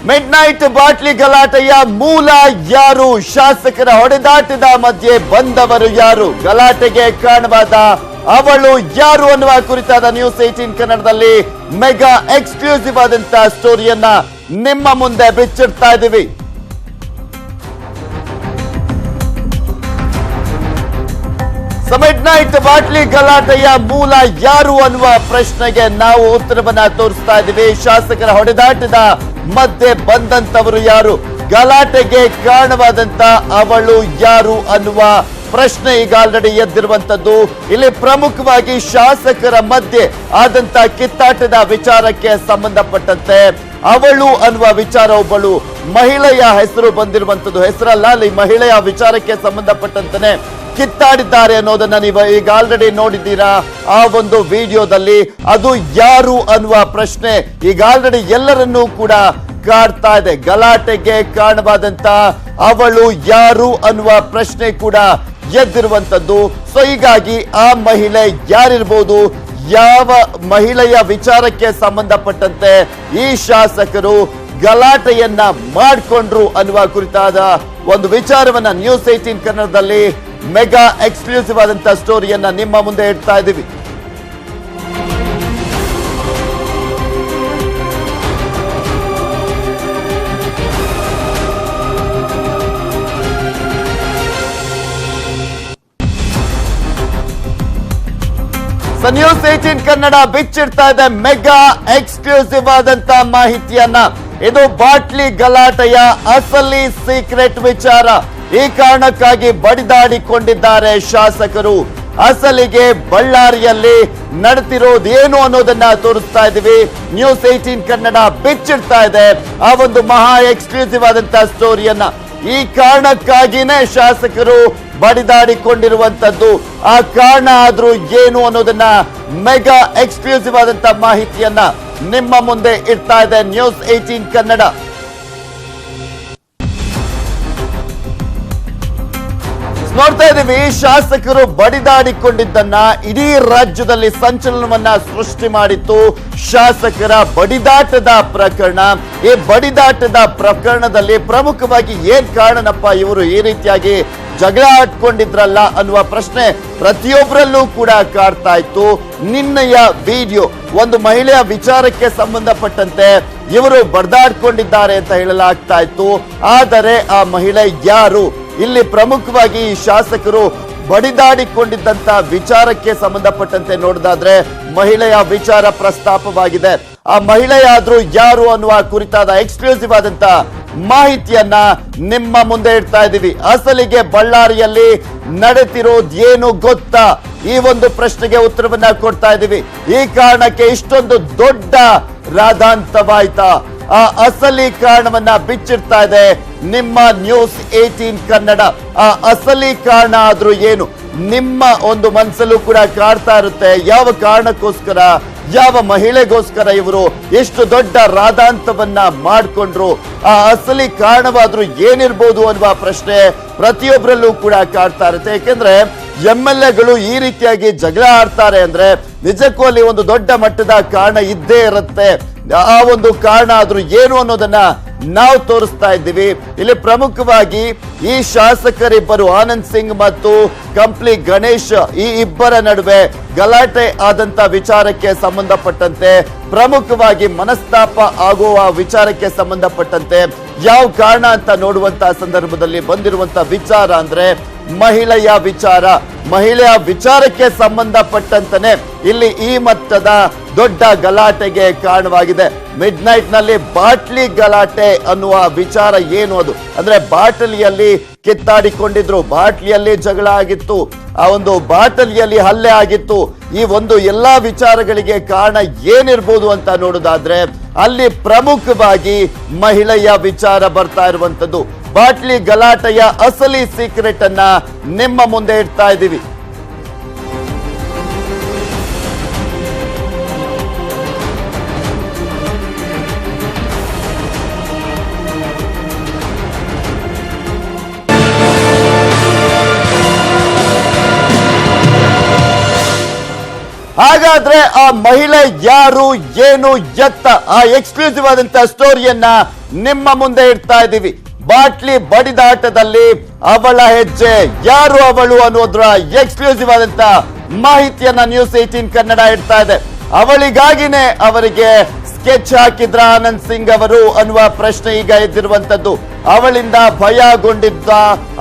Mid night bottle ಗಲಾಟೆಯ ಮೂಲ ಯಾರು? ಶಾಸಕರ ಹೊಡೆದಾಟದ ಮಧ್ಯೆ ಬಂದವರು ಯಾರು? ಗಲಾಟೆಗೆ ಕಾರಣವಾದ ಅವಳು ಯಾರು ಅನ್ನುವ ಕುರಿತಾದ ನ್ಯೂಸ್ 18 ಕನ್ನಡದಲ್ಲಿ ಮೆಗಾ ಎಕ್ಸ್ಕ್ಲೂಸಿವ್ ಆದಂತಹ ಸ್ಟೋರಿಯನ್ನ ನಿಮ್ಮ ಮುಂದೆ ಬಿಚ್ಚಿಡ್ತಾ ಇದ್ದೀವಿ. ಮಿಡ್ ನೈಟ್ ಬಾಟ್ಲಿ ಗಲಾಟೆಯ ಮೂಲ ಯಾರು ಅನ್ನುವ ಪ್ರಶ್ನೆಗೆ ನಾವು ಉತ್ತರವನ್ನ ತೋರಿಸ್ತಾ ಇದ್ದೀವಿ. ಶಾಸಕರ ಹೊಡೆದಾಟದ ಮಧ್ಯೆ ಬಂದಂತವರು ಯಾರು? ಗಲಾಟೆಗೆ ಕಾರಣವಾದಂತ ಅವಳು ಯಾರು ಅನ್ನುವ ಪ್ರಶ್ನೆ ಈಗ ಆಲ್ರೆಡಿ ಎದ್ದಿರುವಂತದ್ದು. ಇಲ್ಲಿ ಪ್ರಮುಖವಾಗಿ ಶಾಸಕರ ಮಧ್ಯೆ ಆದಂತ ಕಿತ್ತಾಟದ ವಿಚಾರಕ್ಕೆ ಸಂಬಂಧಪಟ್ಟಂತೆ ಅವಳು ಅನ್ನುವ ವಿಚಾರ ಒಬ್ಬಳು ಮಹಿಳೆಯ ಹೆಸರು ಬಂದಿರುವಂತದ್ದು. ಹೆಸರಲ್ಲ, ಅಲ್ಲಿ ಮಹಿಳೆಯ ವಿಚಾರಕ್ಕೆ ಸಂಬಂಧಪಟ್ಟಂತೆ ಕಿತ್ತಾಡಿದ್ದಾರೆ ಅನ್ನೋದನ್ನ ನೀವು ಈಗ ಆಲ್ರೆಡಿ ನೋಡಿದ್ದೀರಾ ಆ ಒಂದು ವಿಡಿಯೋದಲ್ಲಿ. ಅದು ಯಾರು ಅನ್ನುವ ಪ್ರಶ್ನೆ ಈಗ ಆಲ್ರೆಡಿ ಎಲ್ಲರನ್ನೂ ಕೂಡ ಕಾಡ್ತಾ ಇದೆ. ಗಲಾಟೆಗೆ ಕಾರಣವಾದಂತ ಅವಳು ಯಾರು ಅನ್ನುವ ಪ್ರಶ್ನೆ ಕೂಡ ಎದ್ದಿರುವಂತದ್ದು. ಸೊ ಹೀಗಾಗಿ ಆ ಮಹಿಳೆ ಯಾರಿರ್ಬೋದು, ಯಾವ ಮಹಿಳೆಯ ವಿಚಾರಕ್ಕೆ ಸಂಬಂಧಪಟ್ಟಂತೆ ಈ ಶಾಸಕರು ಗಲಾಟೆಯನ್ನ ಮಾಡಿಕೊಂಡ್ರು ಅನ್ನುವ ಕುರಿತಾದ ಒಂದು ವಿಚಾರವನ್ನ ನ್ಯೂಸ್ 18 ಕನ್ನಡದಲ್ಲಿ ಮೆಗಾ ಎಕ್ಸ್ಕ್ಲೂಸಿವ್ ಆದಂತಹ ಸ್ಟೋರಿಯನ್ನ ನಿಮ್ಮ ಮುಂದೆ ಇಡ್ತಾ ಇದ್ದೀವಿ. ನ್ಯೂಸ್ 18 ಕನ್ನಡ ಬಿಚ್ಚಿಡ್ತಾ ಇದೆ ಮೆಗಾ ಎಕ್ಸ್ಕ್ಲೂಸಿವ್ ಆದಂತ ಮಾಹಿತಿಯನ್ನ. ಇದು ಬಾಟ್ಲಿ ಗಲಾಟೆಯ ಅಸಲಿ ಸೀಕ್ರೆಟ್ ವಿಚಾರ. ಈ ಕಾರಣಕ್ಕಾಗಿ ಬಡಿದಾಡಿಕೊಂಡಿದ್ದಾರೆ ಶಾಸಕರು. ಅಸಲಿಗೆ ಬಳ್ಳಾರಿಯಲ್ಲಿ ನಡೆದಿರೋದೇನು ಅನ್ನೋದನ್ನ ತೋರಿಸ್ತಾ ಇದೀವಿ. ನ್ಯೂಸ್ 18 ಕನ್ನಡ ಬಿಚ್ಚಿಡ್ತಾ ಇದೆ ಆ ಒಂದು ಮಹಾ ಎಕ್ಸ್ಕ್ಲೂಸಿವ್ ಆದಂತ ಸ್ಟೋರಿಯನ್ನ. ಈ ಕಾರಣಕ್ಕಾಗಿನೇ ಶಾಸಕರು ಬಡಿದಾಡಿಕೊಂಡಿರುವಂತದ್ದು. ಆ ಕಾರಣ ಆದ್ರೂ ಏನು ಅನ್ನೋದನ್ನ ಮೆಗಾ ಎಕ್ಸ್ಕ್ಲೂಸಿವ್ ಆದಂತ ಮಾಹಿತಿಯನ್ನ ನಿಮ್ಮ ಮುಂದೆ ಇಡ್ತಾ ಇದೆ ನ್ಯೂಸ್ 18 ಕನ್ನಡ. ನೋಡ್ತಾ ಇದ್ದೀವಿ, ಶಾಸಕರು ಬಡಿದಾಡಿಕೊಂಡಿದ್ದನ್ನ ಇಡೀ ರಾಜ್ಯದಲ್ಲಿ ಸಂಚಲನವನ್ನ ಸೃಷ್ಟಿ ಮಾಡಿತ್ತು ಶಾಸಕರ ಬಡಿದಾಟದ ಪ್ರಕರಣ. ಈ ಬಡಿದಾಟದ ಪ್ರಕರಣದಲ್ಲಿ ಪ್ರಮುಖವಾಗಿ ಏನ್ ಕಾರಣನಪ್ಪ ಇವರು ಈ ರೀತಿಯಾಗಿ ಜಗಳ ಆಡ್ಕೊಂಡಿದ್ರಲ್ಲ ಅನ್ನುವ ಪ್ರಶ್ನೆ ಪ್ರತಿಯೊಬ್ಬರಲ್ಲೂ ಕೂಡ ಕಾಡ್ತಾ ಇತ್ತು. ನಿನ್ನೆಯ ವಿಡಿಯೋ ಒಂದು ಮಹಿಳೆಯ ವಿಚಾರಕ್ಕೆ ಸಂಬಂಧಪಟ್ಟಂತೆ ಇವರು ಬಡ್ದಾಡ್ಕೊಂಡಿದ್ದಾರೆ ಅಂತ ಹೇಳಲಾಗ್ತಾ ಇತ್ತು. ಆದರೆ ಆ ಮಹಿಳೆ ಯಾರು? ಇಲ್ಲಿ ಪ್ರಮುಖವಾಗಿ ಶಾಸಕರು ಬಡಿದಾಡಿಕೊಂಡಿದ್ದಂತ ವಿಚಾರಕ್ಕೆ ಸಂಬಂಧಪಟ್ಟಂತೆ ನೋಡಿದಾದ್ರೆ ಮಹಿಳೆಯ ವಿಚಾರ ಪ್ರಸ್ತಾಪವಾಗಿದೆ. ಆ ಮಹಿಳೆಯಾದ್ರೂ ಯಾರು ಅನ್ನುವ ಕುರಿತಾದ ಎಕ್ಸ್ಕ್ಲೂಸಿವ್ ಆದಂತ ಮಾಹಿತಿಯನ್ನ ನಿಮ್ಮ ಮುಂದೆ ಇಡ್ತಾ ಇದ್ದೀವಿ. ಅಸಲಿಗೆ ಬಳ್ಳಾರಿಯಲ್ಲಿ ನಡೆದಿರೋದೇನು ಗೊತ್ತಾ? ಈ ಒಂದು ಪ್ರಶ್ನೆಗೆ ಉತ್ತರವನ್ನ ಕೊಡ್ತಾ ಇದ್ದೀವಿ. ಈ ಕಾರಣಕ್ಕೆ ಇಷ್ಟೊಂದು ದೊಡ್ಡ ರಾಧಾಂತವಾಯ್ತಾ? ಆ ಅಸಲಿ ಕಾರಣವನ್ನ ಬಿಚ್ಚಿಡ್ತಾ ಇದೆ ನಿಮ್ಮ ನ್ಯೂಸ್ 18 ಕನ್ನಡ. ಆ ಅಸಲಿ ಕಾರಣ ಆದ್ರೂ ಏನು? ನಿಮ್ಮ ಒಂದು ಮನಸ್ಸಲ್ಲೂ ಕೂಡ ಕಾಡ್ತಾ ಇರುತ್ತೆ. ಯಾವ ಕಾರಣಕ್ಕೋಸ್ಕರ, ಯಾವ ಮಹಿಳೆಗೋಸ್ಕರ ಇವರು ಎಷ್ಟು ದೊಡ್ಡ ರಾಧಾಂತವನ್ನ ಮಾಡಿಕೊಂಡ್ರು? ಆ ಅಸಲಿ ಕಾರಣವಾದ್ರೂ ಏನಿರ್ಬೋದು ಅನ್ನುವ ಪ್ರಶ್ನೆ ಪ್ರತಿಯೊಬ್ಬರಲ್ಲೂ ಕೂಡ ಕಾಡ್ತಾ ಇರುತ್ತೆ. ಯಾಕೆಂದ್ರೆ MLAಗಳು ಈ ರೀತಿಯಾಗಿ ಜಗಳ ಆಡ್ತಾರೆ ಅಂದ್ರೆ ನಿಜಕ್ಕೂ ಅಲ್ಲಿ ಒಂದು ದೊಡ್ಡ ಮಟ್ಟದ ಕಾರಣ ಇದ್ದೇ ಇರುತ್ತೆ. ಆ ಒಂದು ಕಾರಣ ಆದ್ರೂ ಏನು ಅನ್ನೋದನ್ನ ನಾವು ತೋರಿಸ್ತಾ ಇದ್ದೀವಿ. ಇಲ್ಲಿ ಪ್ರಮುಖವಾಗಿ ಈ ಶಾಸಕರಿಬ್ಬರು ಆನಂದ್ ಸಿಂಗ್ ಮತ್ತು ಕಂಪ್ಲಿ ಗಣೇಶ್, ಈ ಇಬ್ಬರ ನಡುವೆ ಗಲಾಟೆ ಆದಂತ ವಿಚಾರಕ್ಕೆ ಸಂಬಂಧಪಟ್ಟಂತೆ ಪ್ರಮುಖವಾಗಿ ಮನಸ್ತಾಪ ಆಗುವ ವಿಚಾರಕ್ಕೆ ಸಂಬಂಧಪಟ್ಟಂತೆ ಯಾವ ಕಾರಣ ಅಂತ ನೋಡುವಂತ ಸಂದರ್ಭದಲ್ಲಿ ಬಂದಿರುವಂತ ವಿಚಾರ ಅಂದ್ರೆ ಮಹಿಳೆಯ ವಿಚಾರ. ಮಹಿಳೆಯ ವಿಚಾರಕ್ಕೆ ಸಂಬಂಧಪಟ್ಟಂತಾನೆ ಇಲ್ಲಿ ಈ ಮಟ್ಟದ ದೊಡ್ಡ ಗಲಾಟೆಗೆ ಕಾರಣವಾಗಿದೆ. ಮಿಡ್ ನೈಟ್ ನಲ್ಲಿ ಬಾಟ್ಲಿ ಗಲಾಟೆ ಅನ್ನುವ ವಿಚಾರ ಏನು? ಅದು ಅಂದ್ರೆ ಬಾಟಲಿಯಲ್ಲಿ ಕಿತ್ತಾಡಿಕೊಂಡಿದ್ರು, ಬಾಟ್ಲಿಯಲ್ಲಿ ಜಗಳ ಆಗಿತ್ತು, ಆ ಒಂದು ಬಾಟಲಿಯಲ್ಲಿ ಹಲ್ಲೆ ಆಗಿತ್ತು. ಈ ಒಂದು ಎಲ್ಲಾ ವಿಚಾರಗಳಿಗೆ ಕಾರಣ ಏನಿರ್ಬೋದು ಅಂತ ನೋಡೋದಾದ್ರೆ ಅಲ್ಲಿ ಪ್ರಮುಖವಾಗಿ ಮಹಿಳೆಯ ವಿಚಾರ ಬರ್ತಾ ಇರುವಂತದ್ದು. ಬಾಟ್ಲಿ ಗಲಾಟೆಯ ಅಸಲಿ ಸೀಕ್ರೆಟ್ ಅನ್ನ ನಿಮ್ಮ ಮುಂದೆ ಇಡ್ತಾ ಇದ್ದೀವಿ. ಹಾಗಾಗಿ ಹಾಗಾದ್ರೆ ಆ ಮಹಿಳೆ ಯಾರು, ಏನು, ಎತ್ತ, ಆ ಎಕ್ಸ್ಕ್ಲೂಸಿವ್ ಆದಂತ ಸ್ಟೋರಿಯನ್ನ ನಿಮ್ಮ ಮುಂದೆ ಇಡ್ತಾ ಇದ್ದೀವಿ. ಬಾಟ್ಲಿ ಬಡಿದಾಟದಲ್ಲಿ ಅವಳ ಹೆಜ್ಜೆ, ಯಾರು ಅವಳು ಅನ್ನೋದ್ರ ಎಕ್ಸ್ಕ್ಲೂಸಿವ್ ಆದಂತ ಮಾಹಿತಿಯನ್ನ ನ್ಯೂಸ್18 ಕನ್ನಡ ಇಡ್ತಾ ಇದೆ. ಅವಳಿಗಾಗಿನೇ ಅವರಿಗೆ ಸ್ಕೆಚ್ ಹಾಕಿದ್ರ ಆನಂದ್ ಸಿಂಗ್ ಅವರು ಅನ್ನುವ ಪ್ರಶ್ನೆ ಈಗ ಎದ್ದಿರುವಂತದ್ದು. ಅವಳಿಂದ ಭಯಗೊಂಡಿದ್ದ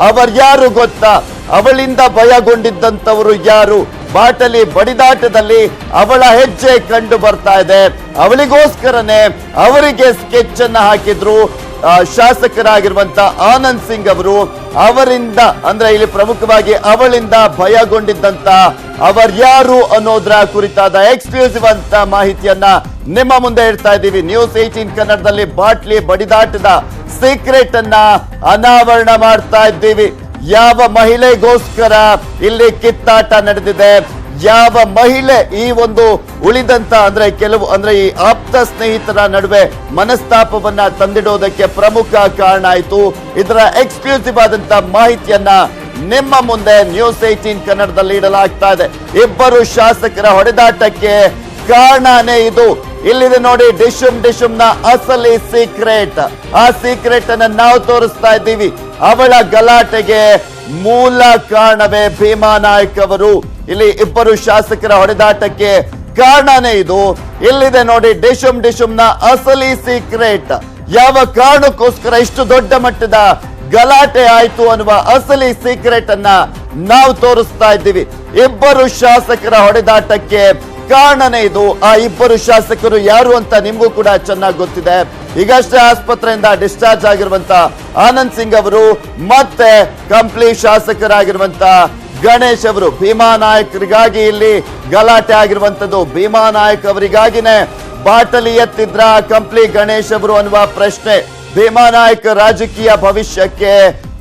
ಅವರ್ಯಾರು ಗೊತ್ತಾ? ಅವಳಿಂದ ಭಯಗೊಂಡಿದ್ದಂತವರು ಯಾರು? ಬಾಟಲಿ ಬಡಿದಾಟದಲ್ಲಿ ಅವಳ ಹೆಜ್ಜೆ ಕಂಡು ಬರ್ತಾ ಇದೆ. ಅವಳಿಗೋಸ್ಕರನೇ ಅವರಿಗೆ ಸ್ಕೆಚ್ ಅನ್ನ ಹಾಕಿದ್ರು ಶಾಸಕರಾಗಿರುವಂತ ಆನಂದ್ ಸಿಂಗ್ ಅವರು. ಅವರಿಂದ ಅಂದ್ರೆ ಇಲ್ಲಿ ಪ್ರಮುಖವಾಗಿ ಅವಳಿಂದ ಭಯಗೊಂಡಿದ್ದಂತ ಅವರ್ಯಾರು ಅನ್ನೋದ್ರ ಕುರಿತಾದ ಎಕ್ಸ್ಕ್ಲೂಸಿವ್ ಅಂತ ಮಾಹಿತಿಯನ್ನ ನಿಮ್ಮ ಮುಂದೆ ಇಡ್ತಾ ಇದ್ದೀವಿ. ನ್ಯೂಸ್18 ಕನ್ನಡದಲ್ಲಿ ಬಾಟ್ಲಿ ಬಡಿದಾಟದ ಸೀಕ್ರೆಟ್ ಅನ್ನ ಅನಾವರಣ ಮಾಡ್ತಾ ಇದ್ದೀವಿ. ಯಾವ ಮಹಿಳೆಗೋಸ್ಕರ ಇಲ್ಲಿ ಕಿತ್ತಾಟ ನಡೆದಿದೆ, ಯಾವ ಮಹಿಳೆ ಈ ಒಂದು ಉಳಿದಂತ ಅಂದ್ರೆ ಈ ಆಪ್ತ ಸ್ನೇಹಿತರ ನಡುವೆ ಮನಸ್ತಾಪವನ್ನ ತಂದಿಡೋದಕ್ಕೆ ಪ್ರಮುಖ ಕಾರಣ ಆಯಿತು. ಇದರ ಎಕ್ಸ್ಕ್ಲೂಸಿವ್ ಆದಂತ ಮಾಹಿತಿಯನ್ನ ನಿಮ್ಮ ಮುಂದೆ ನ್ಯೂಸ್18 ಕನ್ನಡದಲ್ಲಿ ಇಡಲಾಗ್ತಾ ಇದೆ. ಇಬ್ಬರು ಶಾಸಕರ ಹೊಡೆದಾಟಕ್ಕೆ ಕಾರಣನೇ ಇದು. ಇಲ್ಲಿದೆ ನೋಡಿ ಡಿಶುಮ್ ನ ಅಸಲಿ ಸೀಕ್ರೆಟ್. ಆ ಸೀಕ್ರೆಟ್ ಅನ್ನ ನಾವು ತೋರಿಸ್ತಾ ಇದ್ದೀವಿ. ಅವಳ ಗಲಾಟೆಗೆ ಮೂಲ ಕಾರಣವೇ ಭೀಮಾ ನಾಯಕ್ ಅವರು. ಇಲ್ಲಿ ಇಬ್ಬರು ಶಾಸಕರ ಹೊಡೆದಾಟಕ್ಕೆ ಕಾರಣನೇ ಇದು. ಇಲ್ಲಿದೆ ನೋಡಿ ಡಿಶುಮ್ ನ ಅಸಲಿ ಸೀಕ್ರೆಟ್. ಯಾವ ಕಾರಣಕ್ಕೋಸ್ಕರ ಇಷ್ಟು ದೊಡ್ಡ ಮಟ್ಟದ ಗಲಾಟೆ ಆಯ್ತು ಅನ್ನುವ ಅಸಲಿ ಸೀಕ್ರೆಟ್ ಅನ್ನ ನಾವು ತೋರಿಸ್ತಾ ಇದ್ದೀವಿ. ಇಬ್ಬರು ಶಾಸಕರ ಹೊಡೆದಾಟಕ್ಕೆ ಕಾರಣನೇ ಇದು. ಆ ಇಬ್ಬರು ಶಾಸಕರು ಯಾರು ಅಂತ ನಿಮ್ಗೂ ಕೂಡ ಚೆನ್ನಾಗಿ ಗೊತ್ತಿದೆ. ಈಗಷ್ಟೇ ಆಸ್ಪತ್ರೆಯಿಂದ ಡಿಸ್ಚಾರ್ಜ್ ಆಗಿರುವಂತ ಆನಂದ್ ಸಿಂಗ್ ಅವರು ಮತ್ತೆ ಕಂಪ್ಲಿ ಶಾಸಕರಾಗಿರುವಂತ ಗಣೇಶ್ ಅವರು. ಭೀಮಾ ನಾಯಕರಿಗಾಗಿ ಇಲ್ಲಿ ಗಲಾಟೆ ಆಗಿರುವಂತದ್ದು. ಭೀಮಾ ನಾಯಕ್ ಅವರಿಗಾಗಿನೇ ಬಾಟಲಿ ಎತ್ತಿದ್ರ ಕಂಪ್ಲಿ ಗಣೇಶ್ ಅವರು ಅನ್ನುವ ಪ್ರಶ್ನೆ. ಭೀಮಾ ನಾಯಕ್ ರಾಜಕೀಯ ಭವಿಷ್ಯಕ್ಕೆ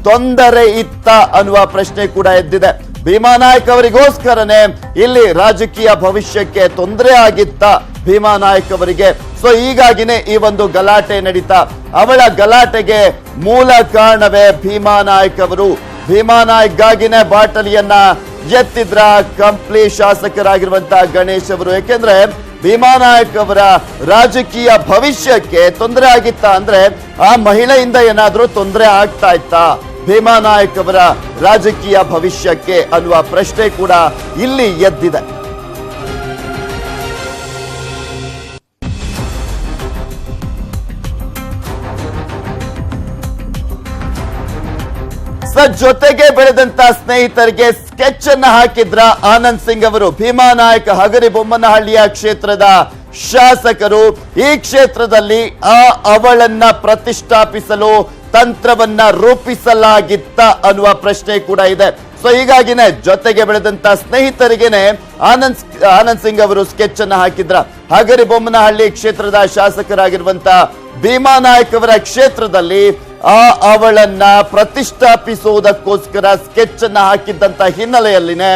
ತೊಂದರೆ ಇತ್ತ ಅನ್ನುವ ಪ್ರಶ್ನೆ ಕೂಡ ಎದ್ದಿದೆ. ಭೀಮಾ ನಾಯಕ್ ಅವರಿಗೋಸ್ಕರನೇ ಇಲ್ಲಿ ರಾಜಕೀಯ ಭವಿಷ್ಯಕ್ಕೆ ತೊಂದರೆ ಆಗಿತ್ತ ಭೀಮಾ ನಾಯಕ್ ಅವರಿಗೆ. ಸೊ ಹೀಗಾಗಿನೇ ಈ ಒಂದು ಗಲಾಟೆ ನಡೀತಾ. ಅವಳ ಗಲಾಟೆಗೆ ಮೂಲ ಕಾರಣವೇ ಭೀಮಾ ನಾಯಕ್ ಅವರು. ಭೀಮಾ ನಾಯಕ್ ಗಾಗಿನೇ ಬಾಟಲಿಯನ್ನ ಎತ್ತಿದ್ರ ಕಂಪ್ಲಿ ಶಾಸಕರಾಗಿರುವಂತಹ ಗಣೇಶ್ ಅವರು. ಯಾಕೆಂದ್ರೆ ಭೀಮಾ ನಾಯಕ್ ಅವರ ರಾಜಕೀಯ ಭವಿಷ್ಯಕ್ಕೆ ತೊಂದರೆ ಆಗಿತ್ತ ಅಂದ್ರೆ ಆ ಮಹಿಳೆಯಿಂದ ಏನಾದ್ರೂ ತೊಂದರೆ ಆಗ್ತಾ ಇತ್ತಾ ಭೀಮಾ ನಾಯಕ್ ಅವರ ರಾಜಕೀಯ ಭವಿಷ್ಯಕ್ಕೆ ಅನ್ನುವ ಪ್ರಶ್ನೆ ಕೂಡ ಇಲ್ಲಿ ಎದ್ದಿದೆ. ಜೊತೆಗೆ ಬೆಳೆದಂತ ಸ್ನೇಹಿತರಿಗೆ ಸ್ಕೆಚ್ ಅನ್ನ ಹಾಕಿದ್ರ ಆನಂದ್ ಸಿಂಗ್ ಅವರು. ಭೀಮಾ ನಾಯಕ್ ಹಗರಿಬೊಮ್ಮನಹಳ್ಳಿಯ ಕ್ಷೇತ್ರದ ಶಾಸಕರು. ಈ ಕ್ಷೇತ್ರದಲ್ಲಿ ಅವಳನ್ನ ಪ್ರತಿಷ್ಠಾಪಿಸಲು ತಂತ್ರವನ್ನ ರೂಪಿಸಲಾಗಿತ್ತ ಅನ್ನುವ ಪ್ರಶ್ನೆ ಕೂಡ ಇದೆ. ಸೊ ಹೀಗಾಗಿನೇ ಜೊತೆಗೆ ಬೆಳೆದಂತ ಸ್ನೇಹಿತರಿಗೇನೆ ಆನಂದ್ ಸಿಂಗ್ ಅವರು ಸ್ಕೆಚ್ ಅನ್ನ ಹಾಕಿದ್ರ. ಹಗರಿಬೊಮ್ಮನಹಳ್ಳಿ ಕ್ಷೇತ್ರದ ಶಾಸಕರಾಗಿರುವಂತ ಭೀಮಾ ನಾಯಕ್ ಅವರ ಕ್ಷೇತ್ರದಲ್ಲಿ ಅವಳನ್ನ ಪ್ರತಿಷ್ಠಾಪಿಸುವುದಕ್ಕೋಸ್ಕರ ಸ್ಕೆಚ್ ಅನ್ನ ಹಾಕಿದ್ದಂತ ಹಿನ್ನೆಲೆಯಲ್ಲಿನೇ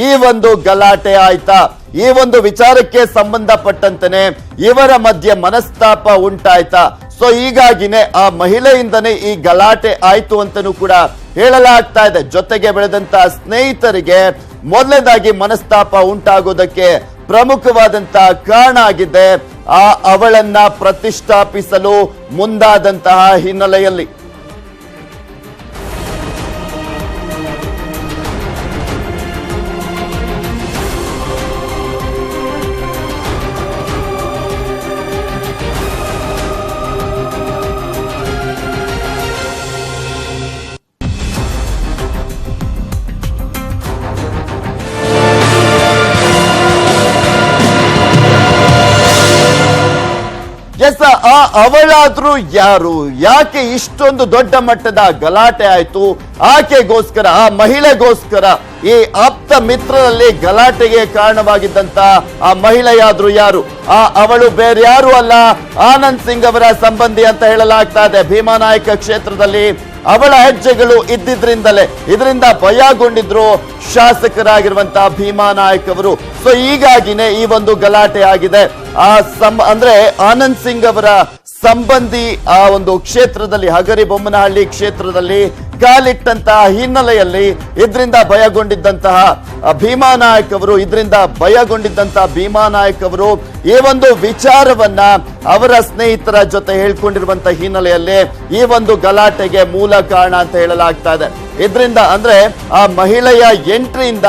ಈ ಒಂದು ಗಲಾಟೆ ಆಯ್ತಾ. ಈ ಒಂದು ವಿಚಾರಕ್ಕೆ ಸಂಬಂಧಪಟ್ಟಂತೆ ಇವರ ಮಧ್ಯೆ ಮನಸ್ತಾಪ ಉಂಟಾಯ್ತಾ. ಸೊ ಹೀಗಾಗಿನೇ ಆ ಮಹಿಳೆಯಿಂದನೇ ಈ ಗಲಾಟೆ ಆಯ್ತು ಅಂತನೂ ಕೂಡ ಹೇಳಲಾಗ್ತಾ ಇದೆ. ಜೊತೆಗೆ ಬೆಳೆದಂತ ಸ್ನೇಹಿತರಿಗೆ ಮೊದಲನೇದಾಗಿ ಮನಸ್ತಾಪ ಉಂಟಾಗೋದಕ್ಕೆ ಪ್ರಮುಖವಾದಂತ ಕಾರಣ ಆಗಿದೆ ಅವಳನ್ನ ಪ್ರತಿಷ್ಠಾಪಿಸಲು ಮುಂದಾದಂತಹ ಹಿನ್ನೆಲೆಯಲ್ಲಿ. ಅವಳಾದ್ರೂ ಯಾರು, ಯಾಕೆ ಇಷ್ಟೊಂದು ದೊಡ್ಡ ಮಟ್ಟದ ಗಲಾಟೆ ಆಯ್ತು? ಆಕೆಗೋಸ್ಕರ, ಆ ಮಹಿಳೆಗೋಸ್ಕರ, ಈ ಆಪ್ತ ಮಿತ್ರರಲ್ಲಿ ಗಲಾಟೆಗೆ ಕಾರಣವಾಗಿದ್ದಂತ ಆ ಮಹಿಳೆಯಾದ್ರೂ ಯಾರು? ಅವಳು ಬೇರೆ ಯಾರು ಅಲ್ಲ, ಆನಂದ್ ಸಿಂಗ್ ಅವರ ಸಂಬಂಧಿ ಅಂತ ಹೇಳಲಾಗ್ತಾ ಇದೆ. ಭೀಮಾ ನಾಯಕ ಕ್ಷೇತ್ರದಲ್ಲಿ ಅವಳ ಹೆಜ್ಜೆಗಳು ಇದ್ದಿದ್ರಿಂದಲೇ ಇದರಿಂದ ಭಯಗೊಂಡಿದ್ರು ಶಾಸಕರಾಗಿರುವಂತಹ ಭೀಮಾ ನಾಯಕ್ ಅವರು. ಸೊ ಹೀಗಾಗಿನೇ ಈ ಒಂದು ಗಲಾಟೆ ಆಗಿದೆ. ಅಂದ್ರೆ ಆನಂದ್ ಸಿಂಗ್ ಅವರ ಸಂಬಂಧಿ ಆ ಒಂದು ಕ್ಷೇತ್ರದಲ್ಲಿ ಹಗರಿಬೊಮ್ಮನಹಳ್ಳಿ ಕ್ಷೇತ್ರದಲ್ಲಿ ಕಾಲಿಟ್ಟಂತಹ ಹಿನ್ನೆಲೆಯಲ್ಲಿ ಇದರಿಂದ ಭಯಗೊಂಡಿದ್ದಂತಹ ಭೀಮಾ ನಾಯಕ್ ಅವರು ಈ ಒಂದು ವಿಚಾರವನ್ನ ಅವರ ಸ್ನೇಹಿತರ ಜೊತೆ ಹೇಳ್ಕೊಂಡಿರುವಂತಹ ಹಿನ್ನೆಲೆಯಲ್ಲಿ ಈ ಒಂದು ಗಲಾಟೆಗೆ ಮೂಲ ಕಾರಣ ಅಂತ ಹೇಳಲಾಗ್ತಾ ಇದೆ. ಇದರಿಂದ ಅಂದ್ರೆ ಆ ಮಹಿಳೆಯ ಎಂಟ್ರಿಯಿಂದ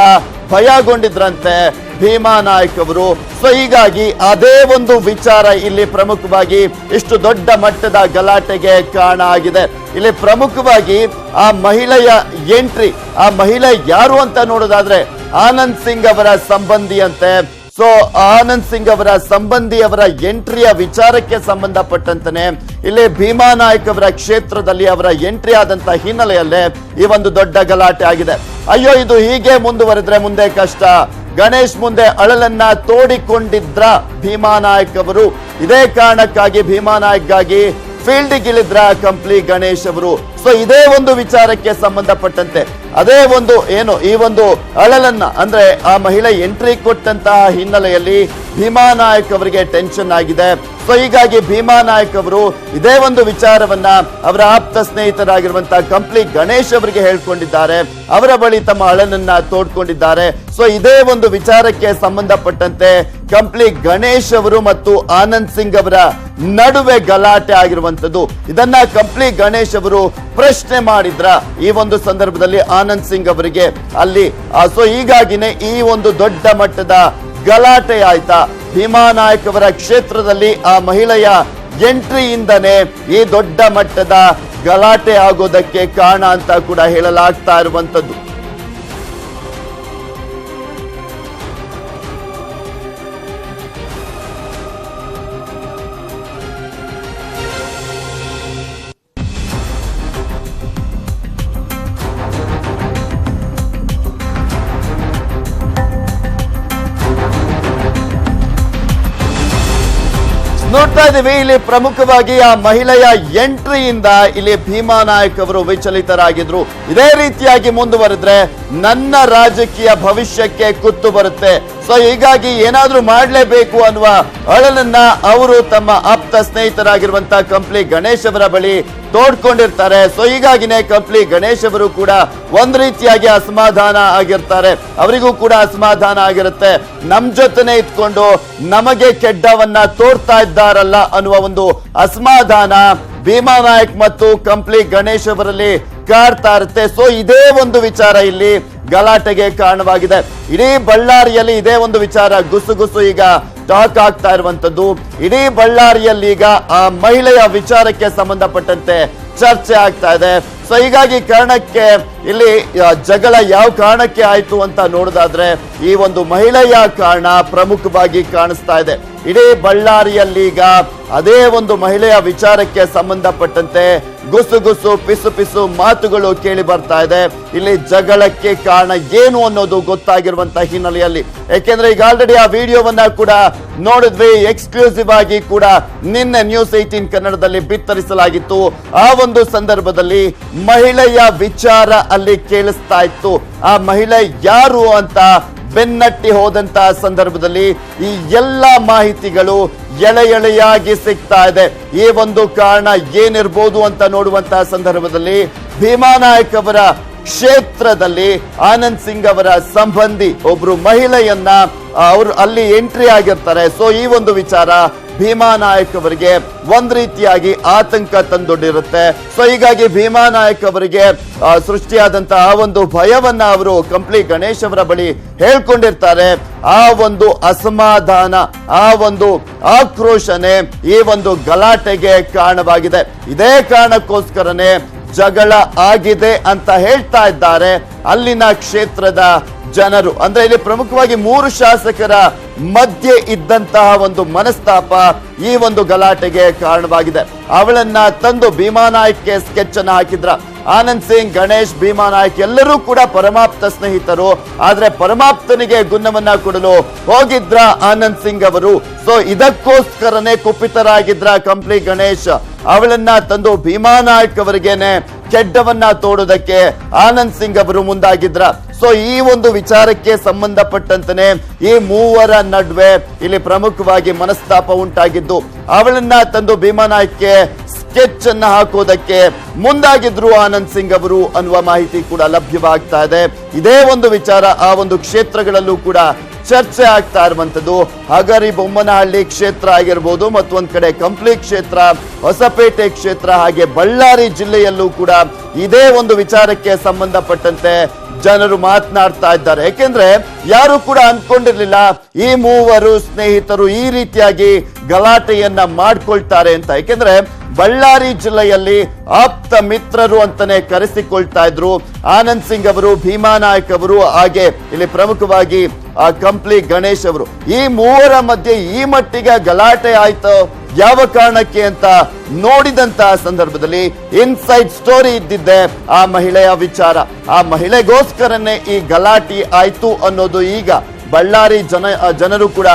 ಭಯಗೊಂಡಿದ್ರಂತೆ ಭೀಮಾ ನಾಯಕ್ ಅವರು. ಸೊ ಹೀಗಾಗಿ ಅದೇ ಒಂದು ವಿಚಾರ ಇಲ್ಲಿ ಪ್ರಮುಖವಾಗಿ ಇಷ್ಟು ದೊಡ್ಡ ಮಟ್ಟದ ಗಲಾಟೆಗೆ ಕಾರಣ ಆಗಿದೆ. ಇಲ್ಲಿ ಪ್ರಮುಖವಾಗಿ ಆ ಮಹಿಳೆಯ ಎಂಟ್ರಿ, ಆ ಮಹಿಳೆ ಯಾರು ಅಂತ ನೋಡೋದಾದ್ರೆ ಆನಂದ್ ಸಿಂಗ್ ಅವರ ಸಂಬಂಧಿಯಂತೆ. ಸೊ ಆನಂದ್ ಸಿಂಗ್ ಅವರ ಸಂಬಂಧಿಯವರ ಎಂಟ್ರಿಯ ವಿಚಾರಕ್ಕೆ ಸಂಬಂಧಪಟ್ಟಂತೆ ಇಲ್ಲಿ ಭೀಮಾ ನಾಯಕ್ ಅವರ ಕ್ಷೇತ್ರದಲ್ಲಿ ಅವರ ಎಂಟ್ರಿ ಆದಂತಹ ಹಿನ್ನೆಲೆಯಲ್ಲೇ ಈ ಒಂದು ದೊಡ್ಡ ಗಲಾಟೆ ಆಗಿದೆ. ಅಯ್ಯೋ, ಇದು ಹೀಗೆ ಮುಂದುವರೆದ್ರೆ ಮುಂದೆ ಕಷ್ಟ. ಗಣೇಶ್ ಮುಂದೆ ಅಳಲನ್ನ ತೋಡಿಕೊಂಡಿದ್ರ ಭೀಮಾ ನಾಯಕ್ ಅವರು. ಇದೇ ಕಾರಣಕ್ಕಾಗಿ ಭೀಮಾ ನಾಯಕ್ಗಾಗಿ ಫೀಲ್ಡ್ಗಿಳಿದ್ರ ಕಂಪ್ಲಿ ಗಣೇಶ್ ಅವರು. ಸೊ ಇದೇ ಒಂದು ವಿಚಾರಕ್ಕೆ ಸಂಬಂಧಪಟ್ಟಂತೆ ಅದೇ ಒಂದು ಈ ಒಂದು ಅಳಲನ್ನ ಅಂದ್ರೆ ಆ ಮಹಿಳೆ ಎಂಟ್ರಿ ಕೊಟ್ಟಂತಹ ಹಿನ್ನೆಲೆಯಲ್ಲಿ ಭೀಮಾ ನಾಯಕ್ ಅವರಿಗೆ ಟೆನ್ಷನ್ ಆಗಿದೆ. ಸೊ ಹೀಗಾಗಿ ಭೀಮಾ ನಾಯಕ್ ಅವರು ಇದೇ ಒಂದು ವಿಚಾರವನ್ನ ಅವರ ಆಪ್ತ ಸ್ನೇಹಿತರಾಗಿರುವಂತಹ ಕಂಪ್ಲಿ ಗಣೇಶ್ ಅವರಿಗೆ ಹೇಳ್ಕೊಂಡಿದ್ದಾರೆ. ಅವರ ಬಳಿ ತಮ್ಮ ಅಳಲನ್ನ ತೋಡ್ಕೊಂಡಿದ್ದಾರೆ. ಸೊ ಇದೇ ಒಂದು ವಿಚಾರಕ್ಕೆ ಸಂಬಂಧಪಟ್ಟಂತೆ ಕಂಪ್ಲಿ ಗಣೇಶ್ ಅವರು ಮತ್ತು ಆನಂದ್ ಸಿಂಗ್ ಅವರ ನಡುವೆ ಗಲಾಟೆ ಆಗಿರುವಂತದ್ದು. ಇದನ್ನ ಕಂಪ್ಲಿ ಗಣೇಶ್ ಅವರು ಪ್ರಶ್ನೆ ಮಾಡಿದ್ರ ಈ ಒಂದು ಸಂದರ್ಭದಲ್ಲಿ ಆನಂದ್ ಸಿಂಗ್ ಅವರಿಗೆ ಅಲ್ಲಿ. ಸೊ ಹೀಗಾಗಿನೇ ಈ ಒಂದು ದೊಡ್ಡ ಮಟ್ಟದ ಗಲಾಟೆ ಆಯ್ತಾ. ಭೀಮಾ ನಾಯಕ್ ಅವರ ಕ್ಷೇತ್ರದಲ್ಲಿ ಆ ಮಹಿಳೆಯ ಎಂಟ್ರಿಯಿಂದನೇ ಈ ದೊಡ್ಡ ಮಟ್ಟದ ಗಲಾಟೆ ಆಗೋದಕ್ಕೆ ಕಾರಣ ಅಂತ ಕೂಡ ಹೇಳಲಾಗ್ತಾ ಇರುವಂತದ್ದು. ನೋಡ್ತಾ ಇದ್ದೀವಿ ಇಲ್ಲಿ ಪ್ರಮುಖವಾಗಿ ಆ ಮಹಿಳೆಯ ಎಂಟ್ರಿಯಿಂದ ಇಲ್ಲಿ ಭೀಮಾ ನಾಯಕ್ ಅವರು ವಿಚಲಿತರಾಗಿದ್ರು. ಇದೇ ರೀತಿಯಾಗಿ ಮುಂದುವರೆದ್ರೆ ನನ್ನ ರಾಜಕೀಯ ಭವಿಷ್ಯಕ್ಕೆ ಕುತ್ತು ಬರುತ್ತೆ. ಸೊ ಹೀಗಾಗಿ ಏನಾದ್ರೂ ಮಾಡಲೇಬೇಕು ಅನ್ನುವ ಅಳಲನ್ನ ಅವರು ತಮ್ಮ ಆಪ್ತ ಸ್ನೇಹಿತರಾಗಿರುವಂತಹ ಕಂಪ್ಲಿ ಗಣೇಶ್ ಅವರ ಬಳಿ ತೋಡ್ಕೊಂಡಿರ್ತಾರೆ. ಸೊ ಹೀಗಾಗಿನೇ ಕಂಪ್ಲಿ ಗಣೇಶ್ ಅವರು ಕೂಡ ಒಂದ್ ರೀತಿಯಾಗಿ ಅಸಮಾಧಾನ ಆಗಿರ್ತಾರೆ. ಅವರಿಗೂ ಕೂಡ ಅಸಮಾಧಾನ ಆಗಿರುತ್ತೆ. ನಮ್ ಜೊತೆನೆ ಇಟ್ಕೊಂಡು ನಮಗೆ ಕೆಡ್ಡವನ್ನ ತೋರ್ತಾ ಇದ್ದಾರಲ್ಲ ಅನ್ನುವ ಒಂದು ಅಸಮಾಧಾನ ಭೀಮಾ ನಾಯಕ್ ಮತ್ತು ಕಂಪ್ಲಿ ಗಣೇಶ್ ಅವರಲ್ಲಿ ಕಾಡ್ತಾ ಇರುತ್ತೆ. ಸೊ ಇದೇ ಒಂದು ವಿಚಾರ ಇಲ್ಲಿ ಗಲಾಟೆಗೆ ಕಾರಣವಾಗಿದೆ. ಇಡೀ ಬಳ್ಳಾರಿಯಲ್ಲಿ ಇದೇ ಒಂದು ವಿಚಾರ ಗುಸುಗುಸು ಈಗ ಟಾಕ್ ಆಗ್ತಾ ಇರುವಂತದ್ದು. ಇಡೀ ಬಳ್ಳಾರಿಯಲ್ಲಿ ಈಗ ಆ ಮಹಿಳೆಯ ವಿಚಾರಕ್ಕೆ ಸಂಬಂಧಪಟ್ಟಂತೆ ಚರ್ಚೆ ಆಗ್ತಾ ಇದೆ. ಸೊ ಹೀಗಾಗಿ ಕಾರಣಕ್ಕೆ ಇಲ್ಲಿ ಜಗಳ ಯಾವ ಕಾರಣಕ್ಕೆ ಆಯ್ತು ಅಂತ ನೋಡೋದಾದ್ರೆ ಈ ಒಂದು ಮಹಿಳೆಯ ಕಾರಣ ಪ್ರಮುಖವಾಗಿ ಕಾಣಿಸ್ತಾ ಇದೆ. ಇಡೀ ಬಳ್ಳಾರಿಯಲ್ಲಿ ಈಗ ಅದೇ ಒಂದು ಮಹಿಳೆಯ ವಿಚಾರಕ್ಕೆ ಸಂಬಂಧಪಟ್ಟಂತೆ ಗುಸುಗುಸು ಪಿಸು ಪಿಸು ಮಾತುಗಳು ಕೇಳಿ ಬರ್ತಾ ಇದೆ. ಇಲ್ಲಿ ಜಗಳಕ್ಕೆ ಕಾರಣ ಏನು ಅನ್ನೋದು ಗೊತ್ತಾಗಿರುವಂತಹ ಹಿನ್ನೆಲೆಯಲ್ಲಿ, ಯಾಕೆಂದ್ರೆ ಈಗ ಆಲ್ರೆಡಿ ಆ ವಿಡಿಯೋವನ್ನ ಕೂಡ ನೋಡಿದ್ವಿ. ಎಕ್ಸ್ಕ್ಲೂಸಿವ್ ಆಗಿ ಕೂಡ ನಿನ್ನೆ ನ್ಯೂಸ್ 18 ಕನ್ನಡದಲ್ಲಿ ಬಿತ್ತರಿಸಲಾಗಿತ್ತು. ಆ ಒಂದು ಸಂದರ್ಭದಲ್ಲಿ ಮಹಿಳೆಯ ವಿಚಾರ ಅಲ್ಲಿ ಕೇಳಿಸ್ತಾ ಇತ್ತು. ಆ ಮಹಿಳೆ ಯಾರು ಅಂತ ಬೆನ್ನಟ್ಟಿ ಹೋದಂತಹ ಸಂದರ್ಭದಲ್ಲಿ ಈ ಎಲ್ಲ ಮಾಹಿತಿಗಳು ಎಳೆಯಾಗಿ ಸಿಗ್ತಾ ಇದೆ. ಈ ಒಂದು ಕಾರಣ ಏನಿರ್ಬೋದು ಅಂತ ನೋಡುವಂತಹ ಸಂದರ್ಭದಲ್ಲಿ ಭೀಮಾ ನಾಯಕ್ ಅವರ ಕ್ಷೇತ್ರದಲ್ಲಿ ಆನಂದ್ ಸಿಂಗ್ ಅವರ ಸಂಬಂಧಿ ಒಬ್ರು ಮಹಿಳೆಯನ್ನ ಅವರು ಅಲ್ಲಿ ಎಂಟ್ರಿ ಆಗಿರ್ತಾರೆ. ಸೊ ಈ ಒಂದು ವಿಚಾರ ಭೀಮಾ ನಾಯಕ್ ಅವರಿಗೆ ಒಂದ್ ರೀತಿಯಾಗಿ ಆತಂಕ ತಂದೊಡ್ಡಿರುತ್ತೆ. ಸೊ ಹೀಗಾಗಿ ಭೀಮಾ ನಾಯಕ್ ಅವರಿಗೆ ಸೃಷ್ಟಿಯಾದಂತಹ ಆ ಒಂದು ಭಯವನ್ನ ಅವರು ಕಂಪ್ಲಿ ಗಣೇಶ್ ಅವರ ಬಳಿ ಹೇಳ್ಕೊಂಡಿರ್ತಾರೆ. ಆ ಒಂದು ಅಸಮಾಧಾನ, ಆ ಒಂದು ಆಕ್ರೋಶನೇ ಈ ಒಂದು ಗಲಾಟೆಗೆ ಕಾರಣವಾಗಿದೆ. ಇದೇ ಕಾರಣಕ್ಕೋಸ್ಕರನೇ ಜಗಳ ಆಗಿದೆ ಅಂತ ಹೇಳ್ತಾ ಇದ್ದಾರೆ ಅಲ್ಲಿನ ಕ್ಷೇತ್ರದ ಜನರು. ಅಂದ್ರೆ ಇಲ್ಲಿ ಪ್ರಮುಖವಾಗಿ 3 ಶಾಸಕರ ಮಧ್ಯೆ ಇದ್ದಂತಹ ಒಂದು ಮನಸ್ತಾಪ ಈ ಒಂದು ಗಲಾಟೆಗೆ ಕಾರಣವಾಗಿದೆ. ಅವಳನ್ನ ತಂದು ಭೀಮಾ ನಾಯಕ್ಗೆ ಸ್ಕೆಚ್ ಅನ್ನ ಹಾಕಿದ್ರ. ಆನಂದ್ ಸಿಂಗ್, ಗಣೇಶ್, ಭೀಮಾ ನಾಯಕ್ ಎಲ್ಲರೂ ಕೂಡ ಪರಮಾಪ್ತ ಸ್ನೇಹಿತರು. ಆದ್ರೆ ಪರಮಾಪ್ತನಿಗೆ ಗುನ್ನವನ್ನ ಕೊಡಲು ಹೋಗಿದ್ರ ಆನಂದ್ ಸಿಂಗ್ ಅವರು. ಸೊ ಇದಕ್ಕೋಸ್ಕರನೇ ಕುಪಿತರಾಗಿದ್ರ ಕಂಪ್ಲಿ ಗಣೇಶ್. ಅವಳನ್ನ ತಂದು ಭೀಮಾ ನಾಯಕ್ ಅವರಿಗೇನೆ ಕೆಡ್ಡವನ್ನ ತೋಡೋದಕ್ಕೆ ಆನಂದ್ ಸಿಂಗ್ ಅವರು ಮುಂದಾಗಿದ್ರ. ಸೊ ಈ ಒಂದು ವಿಚಾರಕ್ಕೆ ಸಂಬಂಧಪಟ್ಟಂತೆ ಈ ಮೂವರ ನಡುವೆ ಇಲ್ಲಿ ಪ್ರಮುಖವಾಗಿ ಮನಸ್ತಾಪ ಉಂಟಾಗಿದ್ದು, ಅವಳನ್ನ ತಂದು ಭೀಮಾ ನಾಯ್ಕ್ಗೆ ಸ್ಕೆಚ್ ಅನ್ನ ಹಾಕೋದಕ್ಕೆ ಮುಂದಾಗಿದ್ರು ಆನಂದ್ ಸಿಂಗ್ ಅವರು ಅನ್ನುವ ಮಾಹಿತಿ ಕೂಡ ಲಭ್ಯವಾಗ್ತಾ ಇದೆ. ಇದೇ ಒಂದು ವಿಚಾರ ಆ ಒಂದು ಕ್ಷೇತ್ರಗಳಲ್ಲೂ ಕೂಡ ಚರ್ಚೆ ಆಗ್ತಾ ಇರುವಂತದ್ದು. ಹಗರಿ ಬೊಮ್ಮನಹಳ್ಳಿ ಕ್ಷೇತ್ರ ಆಗಿರ್ಬೋದು, ಮತ್ತೊಂದ್ ಕಡೆ ಕಂಪ್ಲಿ ಕ್ಷೇತ್ರ, ಹೊಸಪೇಟೆ ಕ್ಷೇತ್ರ, ಹಾಗೆ ಬಳ್ಳಾರಿ ಜಿಲ್ಲೆಯಲ್ಲೂ ಕೂಡ ಇದೇ ಒಂದು ವಿಚಾರಕ್ಕೆ ಸಂಬಂಧಪಟ್ಟಂತೆ ಜನರು ಮಾತನಾಡ್ತಾ ಇದ್ದಾರೆ. ಯಾಕೆಂದ್ರೆ ಯಾರು ಕೂಡ ಅನ್ಕೊಂಡಿರ್ಲಿಲ್ಲ ಈ ಮೂವರು ಸ್ನೇಹಿತರು ಈ ರೀತಿಯಾಗಿ ಗಲಾಟೆಯನ್ನ ಮಾಡ್ಕೊಳ್ತಾರೆ ಅಂತ. ಯಾಕೆಂದ್ರೆ ಬಳ್ಳಾರಿ ಜಿಲ್ಲೆಯಲ್ಲಿ ಆಪ್ತ ಮಿತ್ರರು ಅಂತಾನೆ ಕರೆಸಿಕೊಳ್ತಾ ಇದ್ರು ಆನಂದ್ ಸಿಂಗ್ ಅವರು, ಭೀಮಾ ನಾಯ್ಕ್ ಅವರು, ಹಾಗೆ ಇಲ್ಲಿ ಪ್ರಮುಖವಾಗಿ ಕಂಪ್ಲಿ ಗಣೇಶ್ ಅವರು. ಈ ಮೂವರ ಮಧ್ಯೆ ಈ ಮಟ್ಟಿಗೆ ಗಲಾಟೆ ಆಯ್ತು ಯಾವ ಕಾರಣಕ್ಕೆ ಅಂತ ನೋಡಿದಂತ ಸಂದರ್ಭದಲ್ಲಿ ಇನ್ಸೈಡ್ ಸ್ಟೋರಿ ಇದ್ದಿದ್ದೆ ಆ ಮಹಿಳೆಯ ವಿಚಾರ. ಆ ಮಹಿಳೆಗೋಸ್ಕರನೇ ಈ ಗಲಾಟೆ ಆಯ್ತು ಅನ್ನೋದು ಈಗ ಬಳ್ಳಾರಿ ಜನರು ಕೂಡ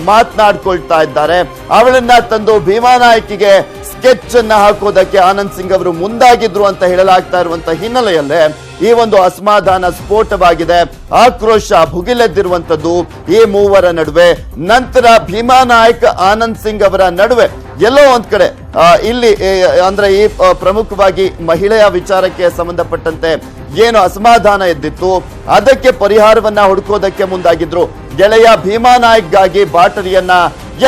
ಮಾತನಾಡ್ಕೊಳ್ತಾ ಇದ್ದಾರೆ. ಅವಳನ್ನ ತಂದು ಭೀಮಾ ನಾಯ್ಕಿಗೆ ಸ್ಕೆಚ್ ಅನ್ನ ಹಾಕೋದಕ್ಕೆ ಆನಂದ್ ಸಿಂಗ್ ಅವರು ಮುಂದಾಗಿದ್ರು ಅಂತ ಹೇಳಲಾಗ್ತಾ ಇರುವಂತ ಹಿನ್ನೆಲೆಯಲ್ಲೇ ಈ ಒಂದು ಅಸಮಾಧಾನ ಸ್ಫೋಟವಾಗಿದೆ, ಆಕ್ರೋಶ ಭುಗಿಲೆದ್ದಿರುವಂತದ್ದು ಈ ಮೂವರ ನಡುವೆ. ನಂತರ ಭೀಮಾ ನಾಯ್ಕ್ ಆನಂದ್ ಸಿಂಗ್ ಅವರ ನಡುವೆ ಎಲ್ಲೋ ಒಂದ್ ಕಡೆ ಇಲ್ಲಿ ಅಂದ್ರೆ ಈ ಪ್ರಮುಖವಾಗಿ ಮಹಿಳೆಯ ವಿಚಾರಕ್ಕೆ ಸಂಬಂಧಪಟ್ಟಂತೆ ಏನು ಅಸಮಾಧಾನ ಎದ್ದಿತ್ತು ಅದಕ್ಕೆ ಪರಿಹಾರವನ್ನ ಹುಡುಕೋದಕ್ಕೆ ಮುಂದಾಗಿದ್ರು. ಗೆಳೆಯ ಭೀಮಾ ನಾಯ್ಕ್ಗಾಗಿ ಬಾಟಲಿಯನ್ನ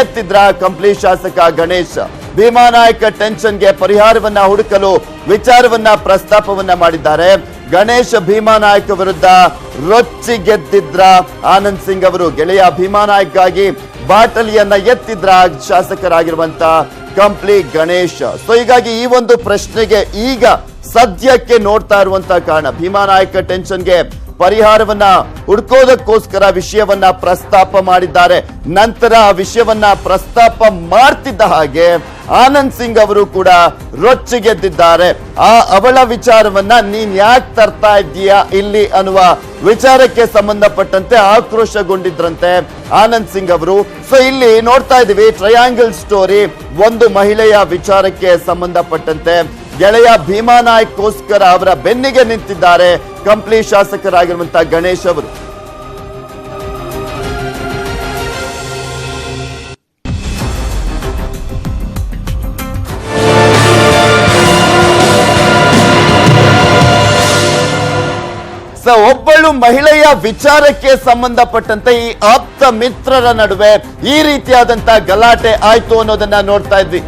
ಎತ್ತಿದ್ರ ಕಂಪ್ಲಿ ಶಾಸಕ ಗಣೇಶ್. ಭೀಮಾ ನಾಯ್ಕ್ ಟೆನ್ಷನ್ಗೆ ಪರಿಹಾರವನ್ನ ಹುಡುಕಲು ವಿಚಾರವನ್ನ ಪ್ರಸ್ತಾಪವನ್ನ ಮಾಡಿದ್ದಾರೆ. ಗಣೇಶ್ ಭೀಮಾ ನಾಯ್ಕ್ ವಿರುದ್ಧ ರೊಚ್ಚಿಗೆದ್ದಿದ್ರ ಆನಂದ್ ಸಿಂಗ್ ಅವರು. ಗೆಳೆಯ ಭೀಮಾ ನಾಯ್ಕ್ಗಾಗಿ ಬಾಟಲಿಯನ್ನ ಎತ್ತಿದ್ರ ಶಾಸಕರಾಗಿರುವಂತ ಕಂಪ್ಲಿ ಗಣೇಶ್. ಸೊ ಹೀಗಾಗಿ ಈ ಒಂದು ಪ್ರಶ್ನೆಗೆ ಈಗ ಸದ್ಯಕ್ಕೆ ನೋಡ್ತಾ ಇರುವಂತ ಕಾರಣ ಭೀಮಾ ನಾಯ್ಕ್ ಟೆನ್ಷನ್ಗೆ ಪರಿಹಾರವನ್ನ ಹುಡ್ಕೋದಕ್ಕೋಸ್ಕರ ವಿಷಯವನ್ನ ಪ್ರಸ್ತಾಪ ಮಾಡಿದ್ದಾರೆ. ನಂತರ ಆ ವಿಷಯವನ್ನ ಪ್ರಸ್ತಾಪ ಮಾಡ್ತಿದ್ದ ಹಾಗೆ ಆನಂದ್ ಸಿಂಗ್ ಅವರು ಕೂಡ ರೊಚ್ಚಿಗೆದ್ದಿದ್ದಾರೆ. ಅವಳ ವಿಚಾರವನ್ನ ನೀನ್ ಯಾಕೆ ತರ್ತಾ ಇದ್ದೀಯಾ ಇಲ್ಲಿ ಅನ್ನುವ ವಿಚಾರಕ್ಕೆ ಸಂಬಂಧಪಟ್ಟಂತೆ ಆಕ್ರೋಶಗೊಂಡಿದ್ರಂತೆ ಆನಂದ್ ಸಿಂಗ್ ಅವರು. ಸೊ ಇಲ್ಲಿ ನೋಡ್ತಾ ಇದೀವಿ ಟ್ರಯಾಂಗಲ್ ಸ್ಟೋರಿ. ಒಂದು ಮಹಿಳೆಯ ವಿಚಾರಕ್ಕೆ ಸಂಬಂಧಪಟ್ಟಂತೆ ಗೆಳೆಯ ಭೀಮಾ ನಾಯ್ಕ್ಗೋಸ್ಕರ ಅವರ ಬೆನ್ನಿಗೆ ನಿಂತಿದ್ದಾರೆ ಕಂಪ್ಲಿ ಶಾಸಕರಾಗಿರುವಂತಹ ಗಣೇಶ್ ಅವರು. ಒಬ್ಬಳು ಮಹಿಳೆಯ ವಿಚಾರಕ್ಕೆ ಸಂಬಂಧಪಟ್ಟಂತೆ ಈ ಆಪ್ತ ಮಿತ್ರರ ನಡುವೆ ಈ ರೀತಿಯಾದಂತಹ ಗಲಾಟೆ ಆಯ್ತು ಅನ್ನೋದನ್ನ ನೋಡ್ತಾ ಇದ್ವಿ.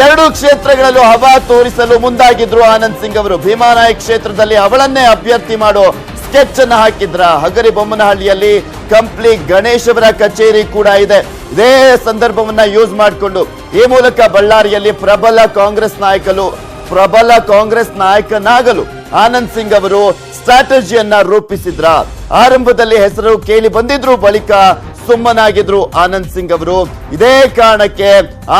ಎರಡು ಕ್ಷೇತ್ರಗಳಲ್ಲೂ ಹವಾ ತೋರಿಸಲು ಮುಂದಾಗಿದ್ರು ಆನಂದ್ ಸಿಂಗ್ ಅವರು. ಭೀಮಾ ನಾಯ್ಕ್ ಕ್ಷೇತ್ರದಲ್ಲಿ ಅವಳನ್ನೇ ಅಭ್ಯರ್ಥಿ ಮಾಡೋ ಸ್ಕೆಚ್ ಅನ್ನ ಹಾಕಿದ್ರ. ಹಗರಿ ಬೊಮ್ಮನಹಳ್ಳಿಯಲ್ಲಿ ಕಂಪ್ಲಿ ಗಣೇಶ್ ಅವರ ಕಚೇರಿ ಕೂಡ ಇದೆ. ಇದೇ ಸಂದರ್ಭವನ್ನ ಯೂಸ್ ಮಾಡಿಕೊಂಡು ಈ ಮೂಲಕ ಬಳ್ಳಾರಿಯಲ್ಲಿ ಪ್ರಬಲ ಕಾಂಗ್ರೆಸ್ ನಾಯಕನಾಗಲು ಆನಂದ್ ಸಿಂಗ್ ಅವರು ಸ್ಟ್ರಾಟಜಿಯನ್ನ ರೂಪಿಸಿದ್ರ. ಆರಂಭದಲ್ಲಿ ಹೆಸರು ಕೇಳಿ ಬಂದಿದ್ರು, ಬಳಿಕ ಸುಮ್ಮನಾಗಿದ್ರು ಆನಂದ್ ಸಿಂಗ್ ಅವರು. ಇದೇ ಕಾರಣಕ್ಕೆ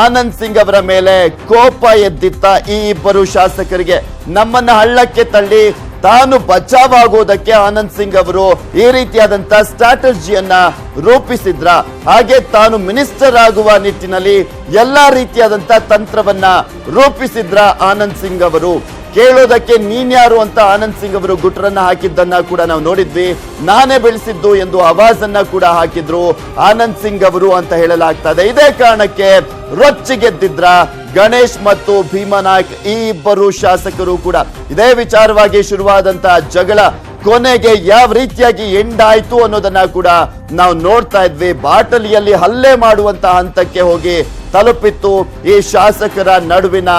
ಆನಂದ್ ಸಿಂಗ್ ಅವರ ಮೇಲೆ ಕೋಪ ಎದ್ದಿತ್ತ ಈ ಇಬ್ಬರು ಶಾಸಕರಿಗೆ. ನಮ್ಮನ್ನ ಹಳ್ಳಕ್ಕೆ ತಳ್ಳಿ ತಾನು ಬಚಾವಾಗೋದಕ್ಕೆ ಆನಂದ್ ಸಿಂಗ್ ಅವರು ಈ ರೀತಿಯಾದಂತ ಸ್ಟ್ರಾಟಜಿಯನ್ನ ರೂಪಿಸಿದ್ರ. ಹಾಗೆ ತಾನು ಮಿನಿಸ್ಟರ್ ಆಗುವ ನಿಟ್ಟಿನಲ್ಲಿ ಎಲ್ಲಾ ರೀತಿಯಾದಂತ ತಂತ್ರವನ್ನ ರೂಪಿಸಿದ್ರ ಆನಂದ್ ಸಿಂಗ್ ಅವರು. ಕೇಳೋದಕ್ಕೆ ನೀನ್ಯಾರು ಅಂತ ಆನಂದ್ ಸಿಂಗ್ ಅವರು ಗುಟ್ರನ್ನ ಹಾಕಿದ್ದನ್ನ ಕೂಡ ನಾವು ನೋಡಿದ್ವಿ. ನಾನೇ ಬೆಳೆಸಿದ್ದು ಎಂದು ಆವಾಜನ್ನ ಕೂಡ ಹಾಕಿದ್ರು ಆನಂದ್ ಸಿಂಗ್ ಅವರು ಅಂತ ಹೇಳಲಾಗ್ತಾ ಇದೆ. ಇದೇ ಕಾರಣಕ್ಕೆ ರೊಚ್ಚಿಗೆದ್ದಿದ್ರ ಗಣೇಶ್ ಮತ್ತು ಭೀಮಾ ನಾಯ್ಕ್ ಈ ಇಬ್ಬರು ಶಾಸಕರು ಕೂಡ. ಇದೇ ವಿಚಾರವಾಗಿ ಶುರುವಾದಂತಹ ಜಗಳ ಕೊನೆಗೆ ಯಾವ ರೀತಿಯಾಗಿ ಎಂಡ್ ಆಯ್ತು ಅನ್ನೋದನ್ನ ಕೂಡ ನಾವು ನೋಡ್ತಾ ಇದ್ವಿ. ಬಾಟಲಿಯಲ್ಲಿ ಹಲ್ಲೆ ಮಾಡುವಂತಹ ಹಂತಕ್ಕೆ ಹೋಗಿ ತಲುಪಿತ್ತು ಈ ಶಾಸಕರ ನಡುವಿನ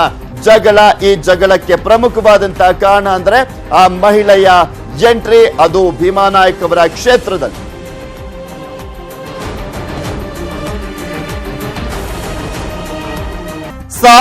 ಜಗಳ. ಈ ಜಗಳಕ್ಕೆ ಪ್ರಮುಖವಾದಂತಹ ಕಾರಣ ಅಂದ್ರೆ ಆ ಮಹಿಳೆಯ ಎಂಟ್ರಿ, ಅದು ಭೀಮಾ ನಾಯ್ಕ್ ಅವರ ಕ್ಷೇತ್ರದಲ್ಲಿ.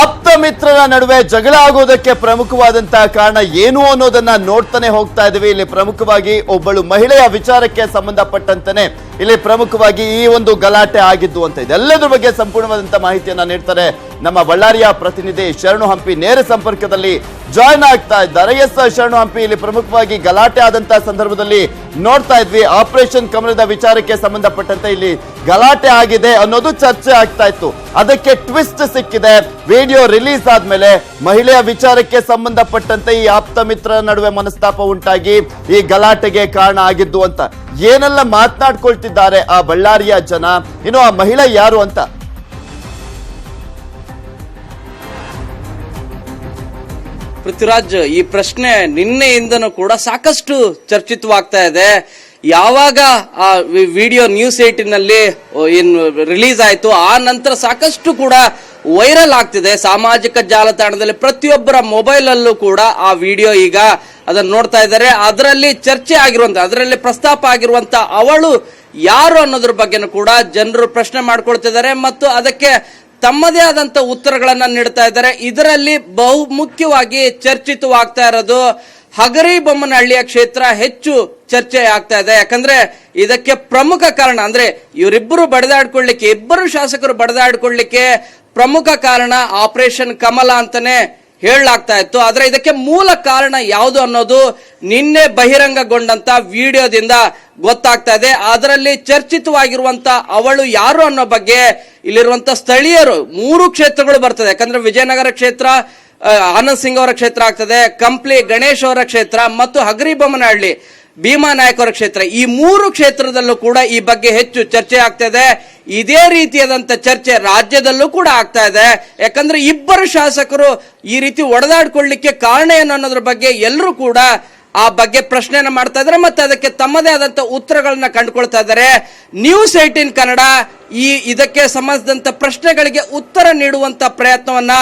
ಆಪ್ತ ಮಿತ್ರರ ನಡುವೆ ಜಗಳ ಆಗೋದಕ್ಕೆ ಪ್ರಮುಖವಾದಂತಹ ಕಾರಣ ಏನು ಅನ್ನೋದನ್ನ ನೋಡ್ತಾನೆ ಹೋಗ್ತಾ ಇದೀವಿ. ಇಲ್ಲಿ ಪ್ರಮುಖವಾಗಿ ಒಬ್ಬಳು ಮಹಿಳೆಯ ವಿಚಾರಕ್ಕೆ ಸಂಬಂಧಪಟ್ಟಂತೆ ಇಲ್ಲಿ ಪ್ರಮುಖವಾಗಿ ಈ ಒಂದು ಗಲಾಟೆ ಆಗಿದ್ದು ಅಂತ ಇದೆ. ಎಲ್ಲದರ ಬಗ್ಗೆ ಸಂಪೂರ್ಣವಾದಂತಹ ಮಾಹಿತಿಯನ್ನ ನೀಡ್ತಾರೆ ನಮ್ಮ ಬಳ್ಳಾರಿಯ ಪ್ರತಿನಿಧಿ ಶರಣು ಹಂಪಿ. ನೇರ ಸಂಪರ್ಕದಲ್ಲಿ ಜಾಯ್ನ್ ಆಗ್ತಾ ಇದ್ದಾರೆ. ಎಸ್ ಶರಣು ಹಂಪಿ, ಇಲ್ಲಿ ಪ್ರಮುಖವಾಗಿ ಗಲಾಟೆ ಆದಂತಹ ಸಂದರ್ಭದಲ್ಲಿ ನೋಡ್ತಾ ಇದ್ವಿ, ಆಪರೇಷನ್ ಕಮಲದ ವಿಚಾರಕ್ಕೆ ಸಂಬಂಧಪಟ್ಟಂತೆ ಇಲ್ಲಿ ಗಲಾಟೆ ಆಗಿದೆ ಅನ್ನೋದು ಚರ್ಚೆ ಆಗ್ತಾ ಇತ್ತು. ಅದಕ್ಕೆ ಟ್ವಿಸ್ಟ್ ಸಿಕ್ಕಿದೆ. ವಿಡಿಯೋ ರಿಲೀಸ್ ಆದ್ಮೇಲೆ ಮಹಿಳೆಯ ವಿಚಾರಕ್ಕೆ ಸಂಬಂಧಪಟ್ಟಂತೆ ಈ ಆಪ್ತ ಮಿತ್ರರ ನಡುವೆ ಮನಸ್ತಾಪ ಉಂಟಾಗಿ ಈ ಗಲಾಟೆಗೆ ಕಾರಣ ಆಗಿದ್ದು ಅಂತ ಏನೆಲ್ಲ ಮಾತನಾಡ್ಕೊಳ್ತಿದ್ದಾರೆ ಆ ಬಳ್ಳಾರಿಯ ಜನ, ಇನ್ನು ಆ ಮಹಿಳೆ ಯಾರು ಅಂತ. ಪೃಥ್ವಿರಾಜ್, ಈ ಪ್ರಶ್ನೆ ನಿನ್ನೆಯಿಂದನೂ ಕೂಡ ಸಾಕಷ್ಟು ಚರ್ಚಿತವಾಗ್ತಾ ಇದೆ. ಯಾವಾಗ ಆ ವಿಡಿಯೋ ನ್ಯೂಸ್ 18 ನಲ್ಲಿ ರಿಲೀಸ್ ಆಯ್ತು, ಆ ನಂತರ ಸಾಕಷ್ಟು ಕೂಡ ವೈರಲ್ ಆಗ್ತಿದೆ ಸಾಮಾಜಿಕ ಜಾಲತಾಣದಲ್ಲಿ. ಪ್ರತಿಯೊಬ್ಬರ ಮೊಬೈಲ್ ಅಲ್ಲೂ ಕೂಡ ಆ ವಿಡಿಯೋ ಈಗ ಅದನ್ನು ನೋಡ್ತಾ ಇದ್ದಾರೆ. ಅದರಲ್ಲಿ ಚರ್ಚೆ ಆಗಿರುವಂತ, ಅದರಲ್ಲಿ ಪ್ರಸ್ತಾಪ ಆಗಿರುವಂತ ಅವಳು ಯಾರು ಅನ್ನೋದ್ರ ಬಗ್ಗೆನೂ ಕೂಡ ಜನರು ಪ್ರಶ್ನೆ ಮಾಡ್ಕೊಳ್ತಿದ್ದಾರೆ ಮತ್ತು ಅದಕ್ಕೆ ತಮ್ಮದೇ ಆದಂತ ಉತ್ತರಗಳನ್ನ ನೀಡ್ತಾ ಇದ್ದಾರೆ. ಇದರಲ್ಲಿ ಬಹು ಮುಖ್ಯವಾಗಿ ಚರ್ಚಿತವಾಗ್ತಾ ಇರೋದು ಹಗರಿಬೊಮ್ಮನಹಳ್ಳಿಯ ಕ್ಷೇತ್ರ ಹೆಚ್ಚು ಚರ್ಚೆ ಆಗ್ತಾ ಇದೆ. ಯಾಕಂದ್ರೆ ಇದಕ್ಕೆ ಪ್ರಮುಖ ಕಾರಣ ಅಂದ್ರೆ ಇವರಿಬ್ಬರು ಬಡಿದಾಡ್ಕೊಳ್ಳಿಕ್ಕೆ, ಇಬ್ಬರು ಶಾಸಕರು ಬಡಿದಾಡ್ಕೊಳ್ಳಿಕ್ಕೆ ಪ್ರಮುಖ ಕಾರಣ ಆಪರೇಷನ್ ಕಮಲ ಅಂತಾನೆ ಹೇಳಲಾಗ್ತಾ ಇತ್ತು. ಆದ್ರೆ ಇದಕ್ಕೆ ಮೂಲ ಕಾರಣ ಯಾವುದು ಅನ್ನೋದು ನಿನ್ನೆ ಬಹಿರಂಗಗೊಂಡಂತ ವಿಡಿಯೋದಿಂದ ಗೊತ್ತಾಗ್ತಾ ಇದೆ. ಅದರಲ್ಲಿ ಚರ್ಚಿತವಾಗಿರುವಂತ ಅವಳು ಯಾರು ಅನ್ನೋ ಬಗ್ಗೆ ಇಲ್ಲಿರುವಂತ ಸ್ಥಳೀಯರು, 3 ಕ್ಷೇತ್ರಗಳು ಬರ್ತದೆ. ಯಾಕಂದ್ರೆ ವಿಜಯನಗರ ಕ್ಷೇತ್ರ ಆನಂದ್ ಸಿಂಗ್ ಅವರ ಕ್ಷೇತ್ರ ಆಗ್ತದೆ, ಕಂಪ್ಲಿ ಗಣೇಶ್ ಅವರ ಕ್ಷೇತ್ರ ಮತ್ತು ಹಗರಿಬೊಮ್ಮನಹಳ್ಳಿ ಭೀಮಾ ನಾಯಕ್ ಅವರ ಕ್ಷೇತ್ರ. ಈ 3 ಕ್ಷೇತ್ರದಲ್ಲೂ ಕೂಡ ಈ ಬಗ್ಗೆ ಹೆಚ್ಚು ಚರ್ಚೆ ಆಗ್ತಾ ಇದೆ. ಇದೇ ರೀತಿಯಾದಂತ ಚರ್ಚೆ ರಾಜ್ಯದಲ್ಲೂ ಕೂಡ ಆಗ್ತಾ ಇದೆ. ಯಾಕಂದ್ರೆ ಇಬ್ಬರು ಶಾಸಕರು ಈ ರೀತಿ ಒಡೆದಾಡ್ಕೊಳ್ಳಿಕ್ಕೆ ಕಾರಣ ಏನು ಅನ್ನೋದ್ರ ಬಗ್ಗೆ ಎಲ್ಲರೂ ಕೂಡ ಆ ಬಗ್ಗೆ ಪ್ರಶ್ನೆಯನ್ನ ಮಾಡ್ತಾ ಇದ್ದಾರೆ ಮತ್ತೆ ಅದಕ್ಕೆ ತಮ್ಮದೇ ಆದಂತ ಉತ್ತರಗಳನ್ನ ಕಂಡುಕೊಳ್ತಾ ಇದ್ದಾರೆ. ನ್ಯೂಸ್ 18 ಕನ್ನಡ ಇದಕ್ಕೆ ಸಂಬಂಧಿಸಿದಂತ ಪ್ರಶ್ನೆಗಳಿಗೆ ಉತ್ತರ ನೀಡುವಂತ ಪ್ರಯತ್ನವನ್ನ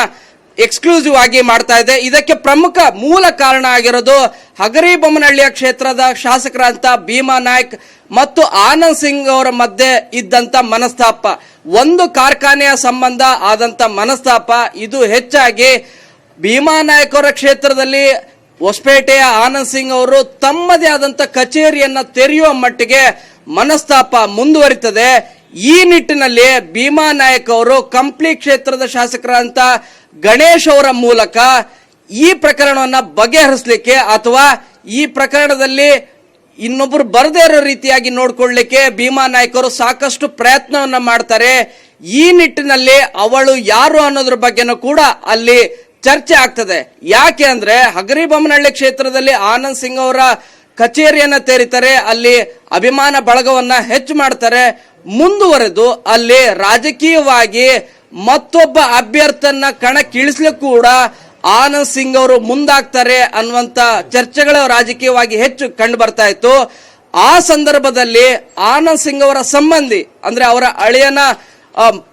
ಎಕ್ಸ್ಕ್ಲೂಸಿವ್ ಆಗಿ ಮಾಡ್ತಾ ಇದೆ. ಇದಕ್ಕೆ ಪ್ರಮುಖ ಮೂಲ ಕಾರಣ ಆಗಿರೋದು ಹಗರಿಬೊಮ್ಮನಹಳ್ಳಿಯ ಕ್ಷೇತ್ರದ ಶಾಸಕರಂತ ಭೀಮಾ ನಾಯ್ಕ್ ಮತ್ತು ಆನಂದ್ ಸಿಂಗ್ ಅವರ ಮಧ್ಯೆ ಇದ್ದಂತ ಮನಸ್ತಾಪ, ಒಂದು ಕಾರ್ಖಾನೆಯ ಸಂಬಂಧ ಆದಂತ ಮನಸ್ತಾಪ. ಇದು ಹೆಚ್ಚಾಗಿ ಭೀಮಾ ನಾಯ್ಕ್ ಅವರ ಕ್ಷೇತ್ರದಲ್ಲಿ ಹೊಸಪೇಟೆಯ ಆನಂದ್ ಸಿಂಗ್ ಅವರು ತಮ್ಮದೇ ಆದಂತ ಕಚೇರಿಯನ್ನ ತೆರೆಯುವ ಮಟ್ಟಿಗೆ ಮನಸ್ತಾಪ ಮುಂದುವರಿತದೆ. ಈ ನಿಟ್ಟಿನಲ್ಲಿ ಭೀಮಾ ನಾಯಕ್ ಅವರು ಕಂಪ್ಲಿ ಕ್ಷೇತ್ರದ ಶಾಸಕರಂತ ಗಣೇಶ್ ಅವರ ಮೂಲಕ ಈ ಪ್ರಕರಣವನ್ನ ಬಗೆಹರಿಸಲಿಕ್ಕೆ ಅಥವಾ ಈ ಪ್ರಕರಣದಲ್ಲಿ ಇನ್ನೊಬ್ಬರು ಬರದೇ ಇರೋ ರೀತಿಯಾಗಿ ನೋಡ್ಕೊಳ್ಳಿಕ್ಕೆ ಭೀಮಾ ನಾಯಕ್ ಅವರು ಸಾಕಷ್ಟು ಪ್ರಯತ್ನವನ್ನ ಮಾಡ್ತಾರೆ. ಈ ನಿಟ್ಟಿನಲ್ಲಿ ಅವಳು ಯಾರು ಅನ್ನೋದ್ರ ಬಗ್ಗೆನೂ ಕೂಡ ಅಲ್ಲಿ ಚರ್ಚೆ ಆಗ್ತದೆ. ಯಾಕೆ ಅಂದ್ರೆ ಹಗರಿಬೊಮ್ಮನಹಳ್ಳಿ ಕ್ಷೇತ್ರದಲ್ಲಿ ಆನಂದ್ ಸಿಂಗ್ ಅವರ ಕಚೇರಿಯನ್ನ ತೆರೀತಾರೆ, ಅಲ್ಲಿ ಅಭಿಮಾನ ಬಳಗವನ್ನ ಹೆಚ್ಚು ಮಾಡ್ತಾರೆ. ಮುಂದುವರೆದು ಅಲ್ಲಿ ರಾಜಕೀಯವಾಗಿ ಮತ್ತೊಬ್ಬ ಅಭ್ಯರ್ಥಿಯನ್ನ ಕಣಕ್ಕಿಳಿಸ್ಲಿಕ್ಕೂ ಕೂಡ ಆನಂದ್ ಸಿಂಗ್ ಅವರು ಮುಂದಾಗ್ತಾರೆ ಅನ್ನುವಂತ ಚರ್ಚೆಗಳು ರಾಜಕೀಯವಾಗಿ ಹೆಚ್ಚು ಕಂಡು ಬರ್ತಾ ಇತ್ತು. ಆ ಸಂದರ್ಭದಲ್ಲಿ ಆನಂದ್ ಸಿಂಗ್ ಅವರ ಸಂಬಂಧಿ ಅಂದ್ರೆ ಅವರ ಅಳಿಯನ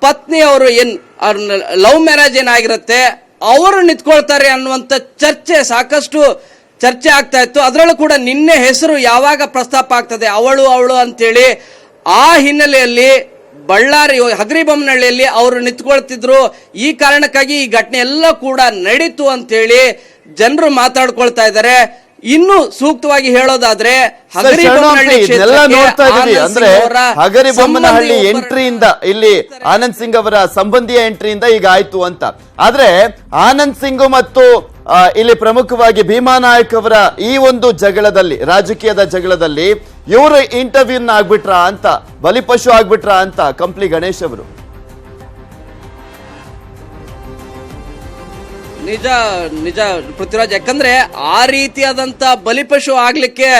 ಪತ್ನಿ ಅವರು ಲವ್ ಮ್ಯಾರೇಜ್ ಏನಾಗಿರುತ್ತೆ ಅವರು ನಿಂತ್ಕೊಳ್ತಾರೆ ಅನ್ನುವಂತ ಚರ್ಚೆ ಸಾಕಷ್ಟು ಚರ್ಚೆ ಆಗ್ತಾ ಇತ್ತು. ಅದರಲ್ಲೂ ಕೂಡ ನಿನ್ನೆ ಹೆಸರು ಯಾವಾಗ ಪ್ರಸ್ತಾಪ ಆಗ್ತದೆ ಅವಳು ಅಂತೇಳಿ, ಆ ಹಿನ್ನೆಲೆಯಲ್ಲಿ ಬಳ್ಳಾರಿ ಹಗರಿಬೊಮ್ಮನಹಳ್ಳಿಯಲ್ಲಿ ಅವರು ನಿಂತ್ಕೊಳ್ತಿದ್ರು. ಈ ಕಾರಣಕ್ಕಾಗಿ ಈ ಘಟನೆ ಎಲ್ಲ ಕೂಡ ನಡೀತು ಅಂತೇಳಿ ಜನರು ಮಾತಾಡ್ಕೊಳ್ತಾ ಇದ್ದಾರೆ. ಇನ್ನು ಸೂಕ್ತವಾಗಿ ಹೇಳೋದಾದ್ರೆ ಹಗರಿಬೊಮ್ಮನಹಳ್ಳಿ ಎಂಟ್ರಿಯಿಂದ ಇಲ್ಲಿ ಆನಂದ್ ಸಿಂಗ್ ಅವರ ಸಂಬಂಧಿಯ ಎಂಟ್ರಿಯಿಂದ ಈಗ ಆಯ್ತು ಅಂತ. ಆದ್ರೆ ಆನಂದ್ ಸಿಂಗ್ ಮತ್ತು ಇಲ್ಲಿ ಪ್ರಮುಖವಾಗಿ ಭೀಮಾ ನಾಯಕ್ ಅವರ ಈ ಒಂದು ಜಗಳದಲ್ಲಿ, ರಾಜಕೀಯದ ಜಗಳದಲ್ಲಿ ಇವರು ಇಂಟರ್ವ್ಯೂನ ಆಗ್ಬಿಟ್ರ ಅಂತ, ಬಲಿಪಶು ಆಗ್ಬಿಟ್ರ ಅಂತ ಕಂಪ್ಲಿ ಗಣೇಶ್ ಅವರು. ನಿಜ ಪೃಥ್ವಿರಾಜ್, ಯಾಕಂದ್ರೆ ಆ ರೀತಿಯಾದಂತ ಬಲಿಪಶು ಆಗ್ಲಿಕ್ಕೆ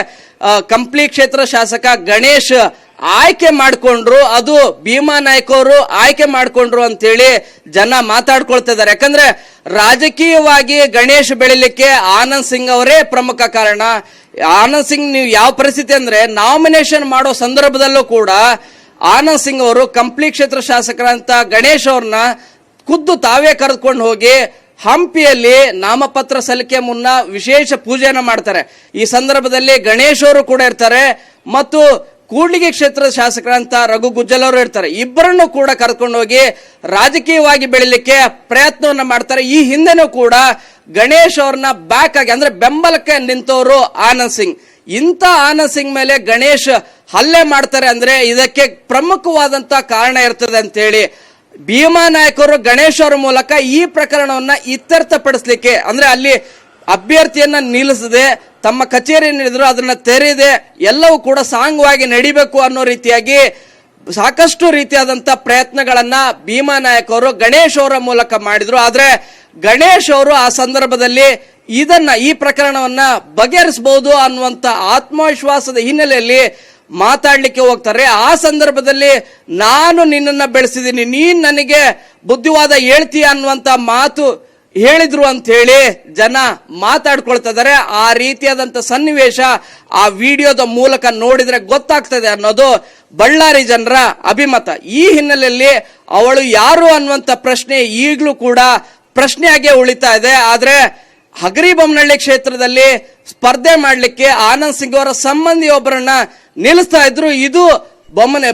ಕಂಪ್ಲಿ ಕ್ಷೇತ್ರ ಶಾಸಕ ಗಣೇಶ್ ಆಯ್ಕೆ ಮಾಡ್ಕೊಂಡ್ರು, ಅದು ಭೀಮಾ ನಾಯ್ಕ್ ಅವರು ಆಯ್ಕೆ ಮಾಡ್ಕೊಂಡ್ರು ಅಂತೇಳಿ ಜನ ಮಾತಾಡ್ಕೊಳ್ತಾ ಇದ್ದಾರೆ. ಯಾಕಂದ್ರೆ ರಾಜಕೀಯವಾಗಿ ಗಣೇಶ್ ಬೆಳಿಲಿಕ್ಕೆ ಆನಂದ್ ಸಿಂಗ್ ಅವರೇ ಪ್ರಮುಖ ಕಾರಣ. ಆನಂದ್ ಸಿಂಗ್ ನೀವು ಯಾವ ಪರಿಸ್ಥಿತಿ ಅಂದ್ರೆ ನಾಮಿನೇಷನ್ ಮಾಡೋ ಸಂದರ್ಭದಲ್ಲೂ ಕೂಡ ಆನಂದ್ ಸಿಂಗ್ ಅವರು ಕಂಪ್ಲಿ ಕ್ಷೇತ್ರ ಶಾಸಕರಂತ ಗಣೇಶ್ ಅವ್ರನ್ನ ಖುದ್ದು ತಾವೇ ಕರೆದುಕೊಂಡು ಹೋಗಿ ಹಂಪಿಯಲ್ಲಿ ನಾಮಪತ್ರ ಸಲ್ಲಿಕೆ ಮುನ್ನ ವಿಶೇಷ ಪೂಜೆಯನ್ನ ಮಾಡ್ತಾರೆ. ಈ ಸಂದರ್ಭದಲ್ಲಿ ಗಣೇಶ್ ಅವರು ಕೂಡ ಇರ್ತಾರೆ ಮತ್ತು ಕೂಡ್ಲಿಗಿ ಕ್ಷೇತ್ರದ ಶಾಸಕರಂತ ರಘು ಗುಜ್ಜಲ್ ಅವರು ಇರ್ತಾರೆ. ಇಬ್ಬರನ್ನು ಕೂಡ ಕರ್ಕೊಂಡು ಹೋಗಿ ರಾಜಕೀಯವಾಗಿ ಬೆಳಿಲಿಕ್ಕೆ ಪ್ರಯತ್ನವನ್ನ ಮಾಡ್ತಾರೆ. ಈ ಹಿಂದೆನೂ ಕೂಡ ಗಣೇಶ್ ಅವ್ರನ್ನ ಬ್ಯಾಕ್ ಆಗಿ ಅಂದ್ರೆ ಬೆಂಬಲಕ್ಕೆ ನಿಂತವರು ಆನಂದ್ ಸಿಂಗ್. ಇಂಥ ಆನಂದ್ ಸಿಂಗ್ ಮೇಲೆ ಗಣೇಶ್ ಹಲ್ಲೆ ಮಾಡ್ತಾರೆ ಅಂದ್ರೆ ಇದಕ್ಕೆ ಪ್ರಮುಖವಾದಂತ ಕಾರಣ ಇರ್ತದೆ ಅಂತ ಹೇಳಿ ಭೀಮಾ ನಾಯಕ್ ಅವರು ಗಣೇಶ್ ಅವರ ಮೂಲಕ ಈ ಪ್ರಕರಣವನ್ನ ಇತ್ಯರ್ಥಪಡಿಸ್ಲಿಕ್ಕೆ, ಅಂದ್ರೆ ಅಲ್ಲಿ ಅಭ್ಯರ್ಥಿಯನ್ನ ನಿಲ್ಲಿಸದೆ ತಮ್ಮ ಕಚೇರಿ ನೀಡಿದ್ರು ಅದನ್ನ ತೆರೆದೆ ಎಲ್ಲವೂ ಕೂಡ ಸಾಂಗವಾಗಿ ನಡಿಬೇಕು ಅನ್ನೋ ರೀತಿಯಾಗಿ ಸಾಕಷ್ಟು ರೀತಿಯಾದಂತ ಪ್ರಯತ್ನಗಳನ್ನ ಭೀಮಾ ನಾಯಕ್ ಅವರು ಗಣೇಶ್ ಅವರ ಮೂಲಕ ಮಾಡಿದ್ರು. ಆದ್ರೆ ಗಣೇಶ್ ಅವರು ಆ ಸಂದರ್ಭದಲ್ಲಿ ಈ ಪ್ರಕರಣವನ್ನ ಬಗೆಹರಿಸಬಹುದು ಅನ್ನುವಂತ ಆತ್ಮವಿಶ್ವಾಸದ ಹಿನ್ನೆಲೆಯಲ್ಲಿ ಮಾತಾಡ್ಲಿಕ್ಕೆ ಹೋಗ್ತಾರೆ. ಆ ಸಂದರ್ಭದಲ್ಲಿ ನಾನು ನಿನ್ನನ್ನ ಬೆಳೆಸಿದ್ದೀನಿ, ನೀನ್ ನನಗೆ ಬುದ್ಧಿವಾದ ಹೇಳ್ತೀಯ ಅನ್ನುವಂತ ಮಾತು ಹೇಳಿದ್ರು ಅಂತ ಹೇಳಿ ಜನ ಮಾತಾಡ್ಕೊಳ್ತಾ ಇದಾರೆ. ಆ ರೀತಿಯಾದಂತ ಸನ್ನಿವೇಶ ಆ ವಿಡಿಯೋದ ಮೂಲಕ ನೋಡಿದ್ರೆ ಗೊತ್ತಾಗ್ತದೆ ಅನ್ನೋದು ಬಳ್ಳಾರಿ ಜನರ ಅಭಿಮತ. ಈ ಹಿನ್ನೆಲೆಯಲ್ಲಿ ಅವಳು ಯಾರು ಅನ್ನುವಂತ ಪ್ರಶ್ನೆ ಈಗಲೂ ಕೂಡ ಪ್ರಶ್ನೆಯಾಗೆ ಉಳಿತಾ ಇದೆ. ಆದ್ರೆ ಹಗರಿಬೊಮ್ಮನಹಳ್ಳಿ ಕ್ಷೇತ್ರದಲ್ಲಿ ಸ್ಪರ್ಧೆ ಮಾಡಲಿಕ್ಕೆ ಆನಂದ್ ಸಿಂಗ್ ಅವರ ಸಂಬಂಧಿಯೊಬ್ಬರನ್ನ ನಿಲ್ಲಿಸ್ತಾ ಇದ್ರು. ಇದು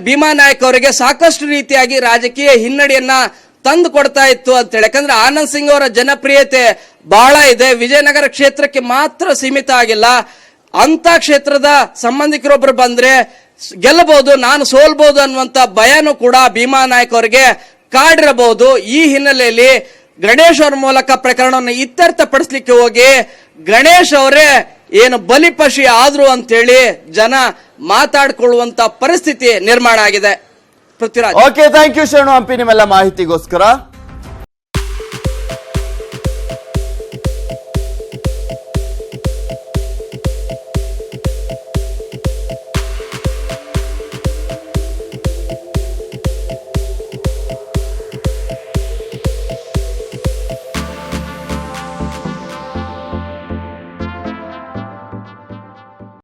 ಭೀಮಾ ನಾಯಕ್ ಅವರಿಗೆ ಸಾಕಷ್ಟು ರೀತಿಯಾಗಿ ರಾಜಕೀಯ ಹಿನ್ನಡೆಯನ್ನ ತಂದು ಕೊಡ್ತಾ ಇತ್ತು ಅಂತ ಹೇಳಿ. ಯಾಕಂದ್ರೆ ಆನಂದ್ ಸಿಂಗ್ ಅವರ ಜನಪ್ರಿಯತೆ ಬಹಳ ಇದೆ, ವಿಜಯನಗರ ಕ್ಷೇತ್ರಕ್ಕೆ ಮಾತ್ರ ಸೀಮಿತ ಆಗಿಲ್ಲ. ಅಂತ ಕ್ಷೇತ್ರದ ಸಂಬಂಧಿಕರೊಬ್ಬರು ಬಂದ್ರೆ ಗೆಲ್ಲಬಹುದು, ನಾನು ಸೋಲ್ಬಹುದು ಅನ್ನುವಂತ ಭಯನೂ ಕೂಡ ಭೀಮಾ ನಾಯಕ್ ಅವರಿಗೆ ಕಾಡಿರಬಹುದು. ಈ ಹಿನ್ನೆಲೆಯಲ್ಲಿ ಗಣೇಶ್ ಅವರ ಮೂಲಕ ಪ್ರಕರಣವನ್ನು ಇತ್ಯರ್ಥಪಡಿಸಲಿಕ್ಕೆ ಹೋಗಿ ಗಣೇಶ್ ಅವರೇ ಏನು ಬಲಿಪಶಿ ಆದ್ರು ಅಂತೇಳಿ ಜನ ಮಾತಾಡ್ಕೊಳ್ಳುವಂತ ಪರಿಸ್ಥಿತಿ ನಿರ್ಮಾಣ ಆಗಿದೆ. ಪೃಥ್ವಿರಾಜ್. ಓಕೆ, ಥ್ಯಾಂಕ್ ಯು ಶರಣು ಹಂಪಿ ನಿಮ್ಮೆಲ್ಲ ಮಾಹಿತಿಗೋಸ್ಕರ.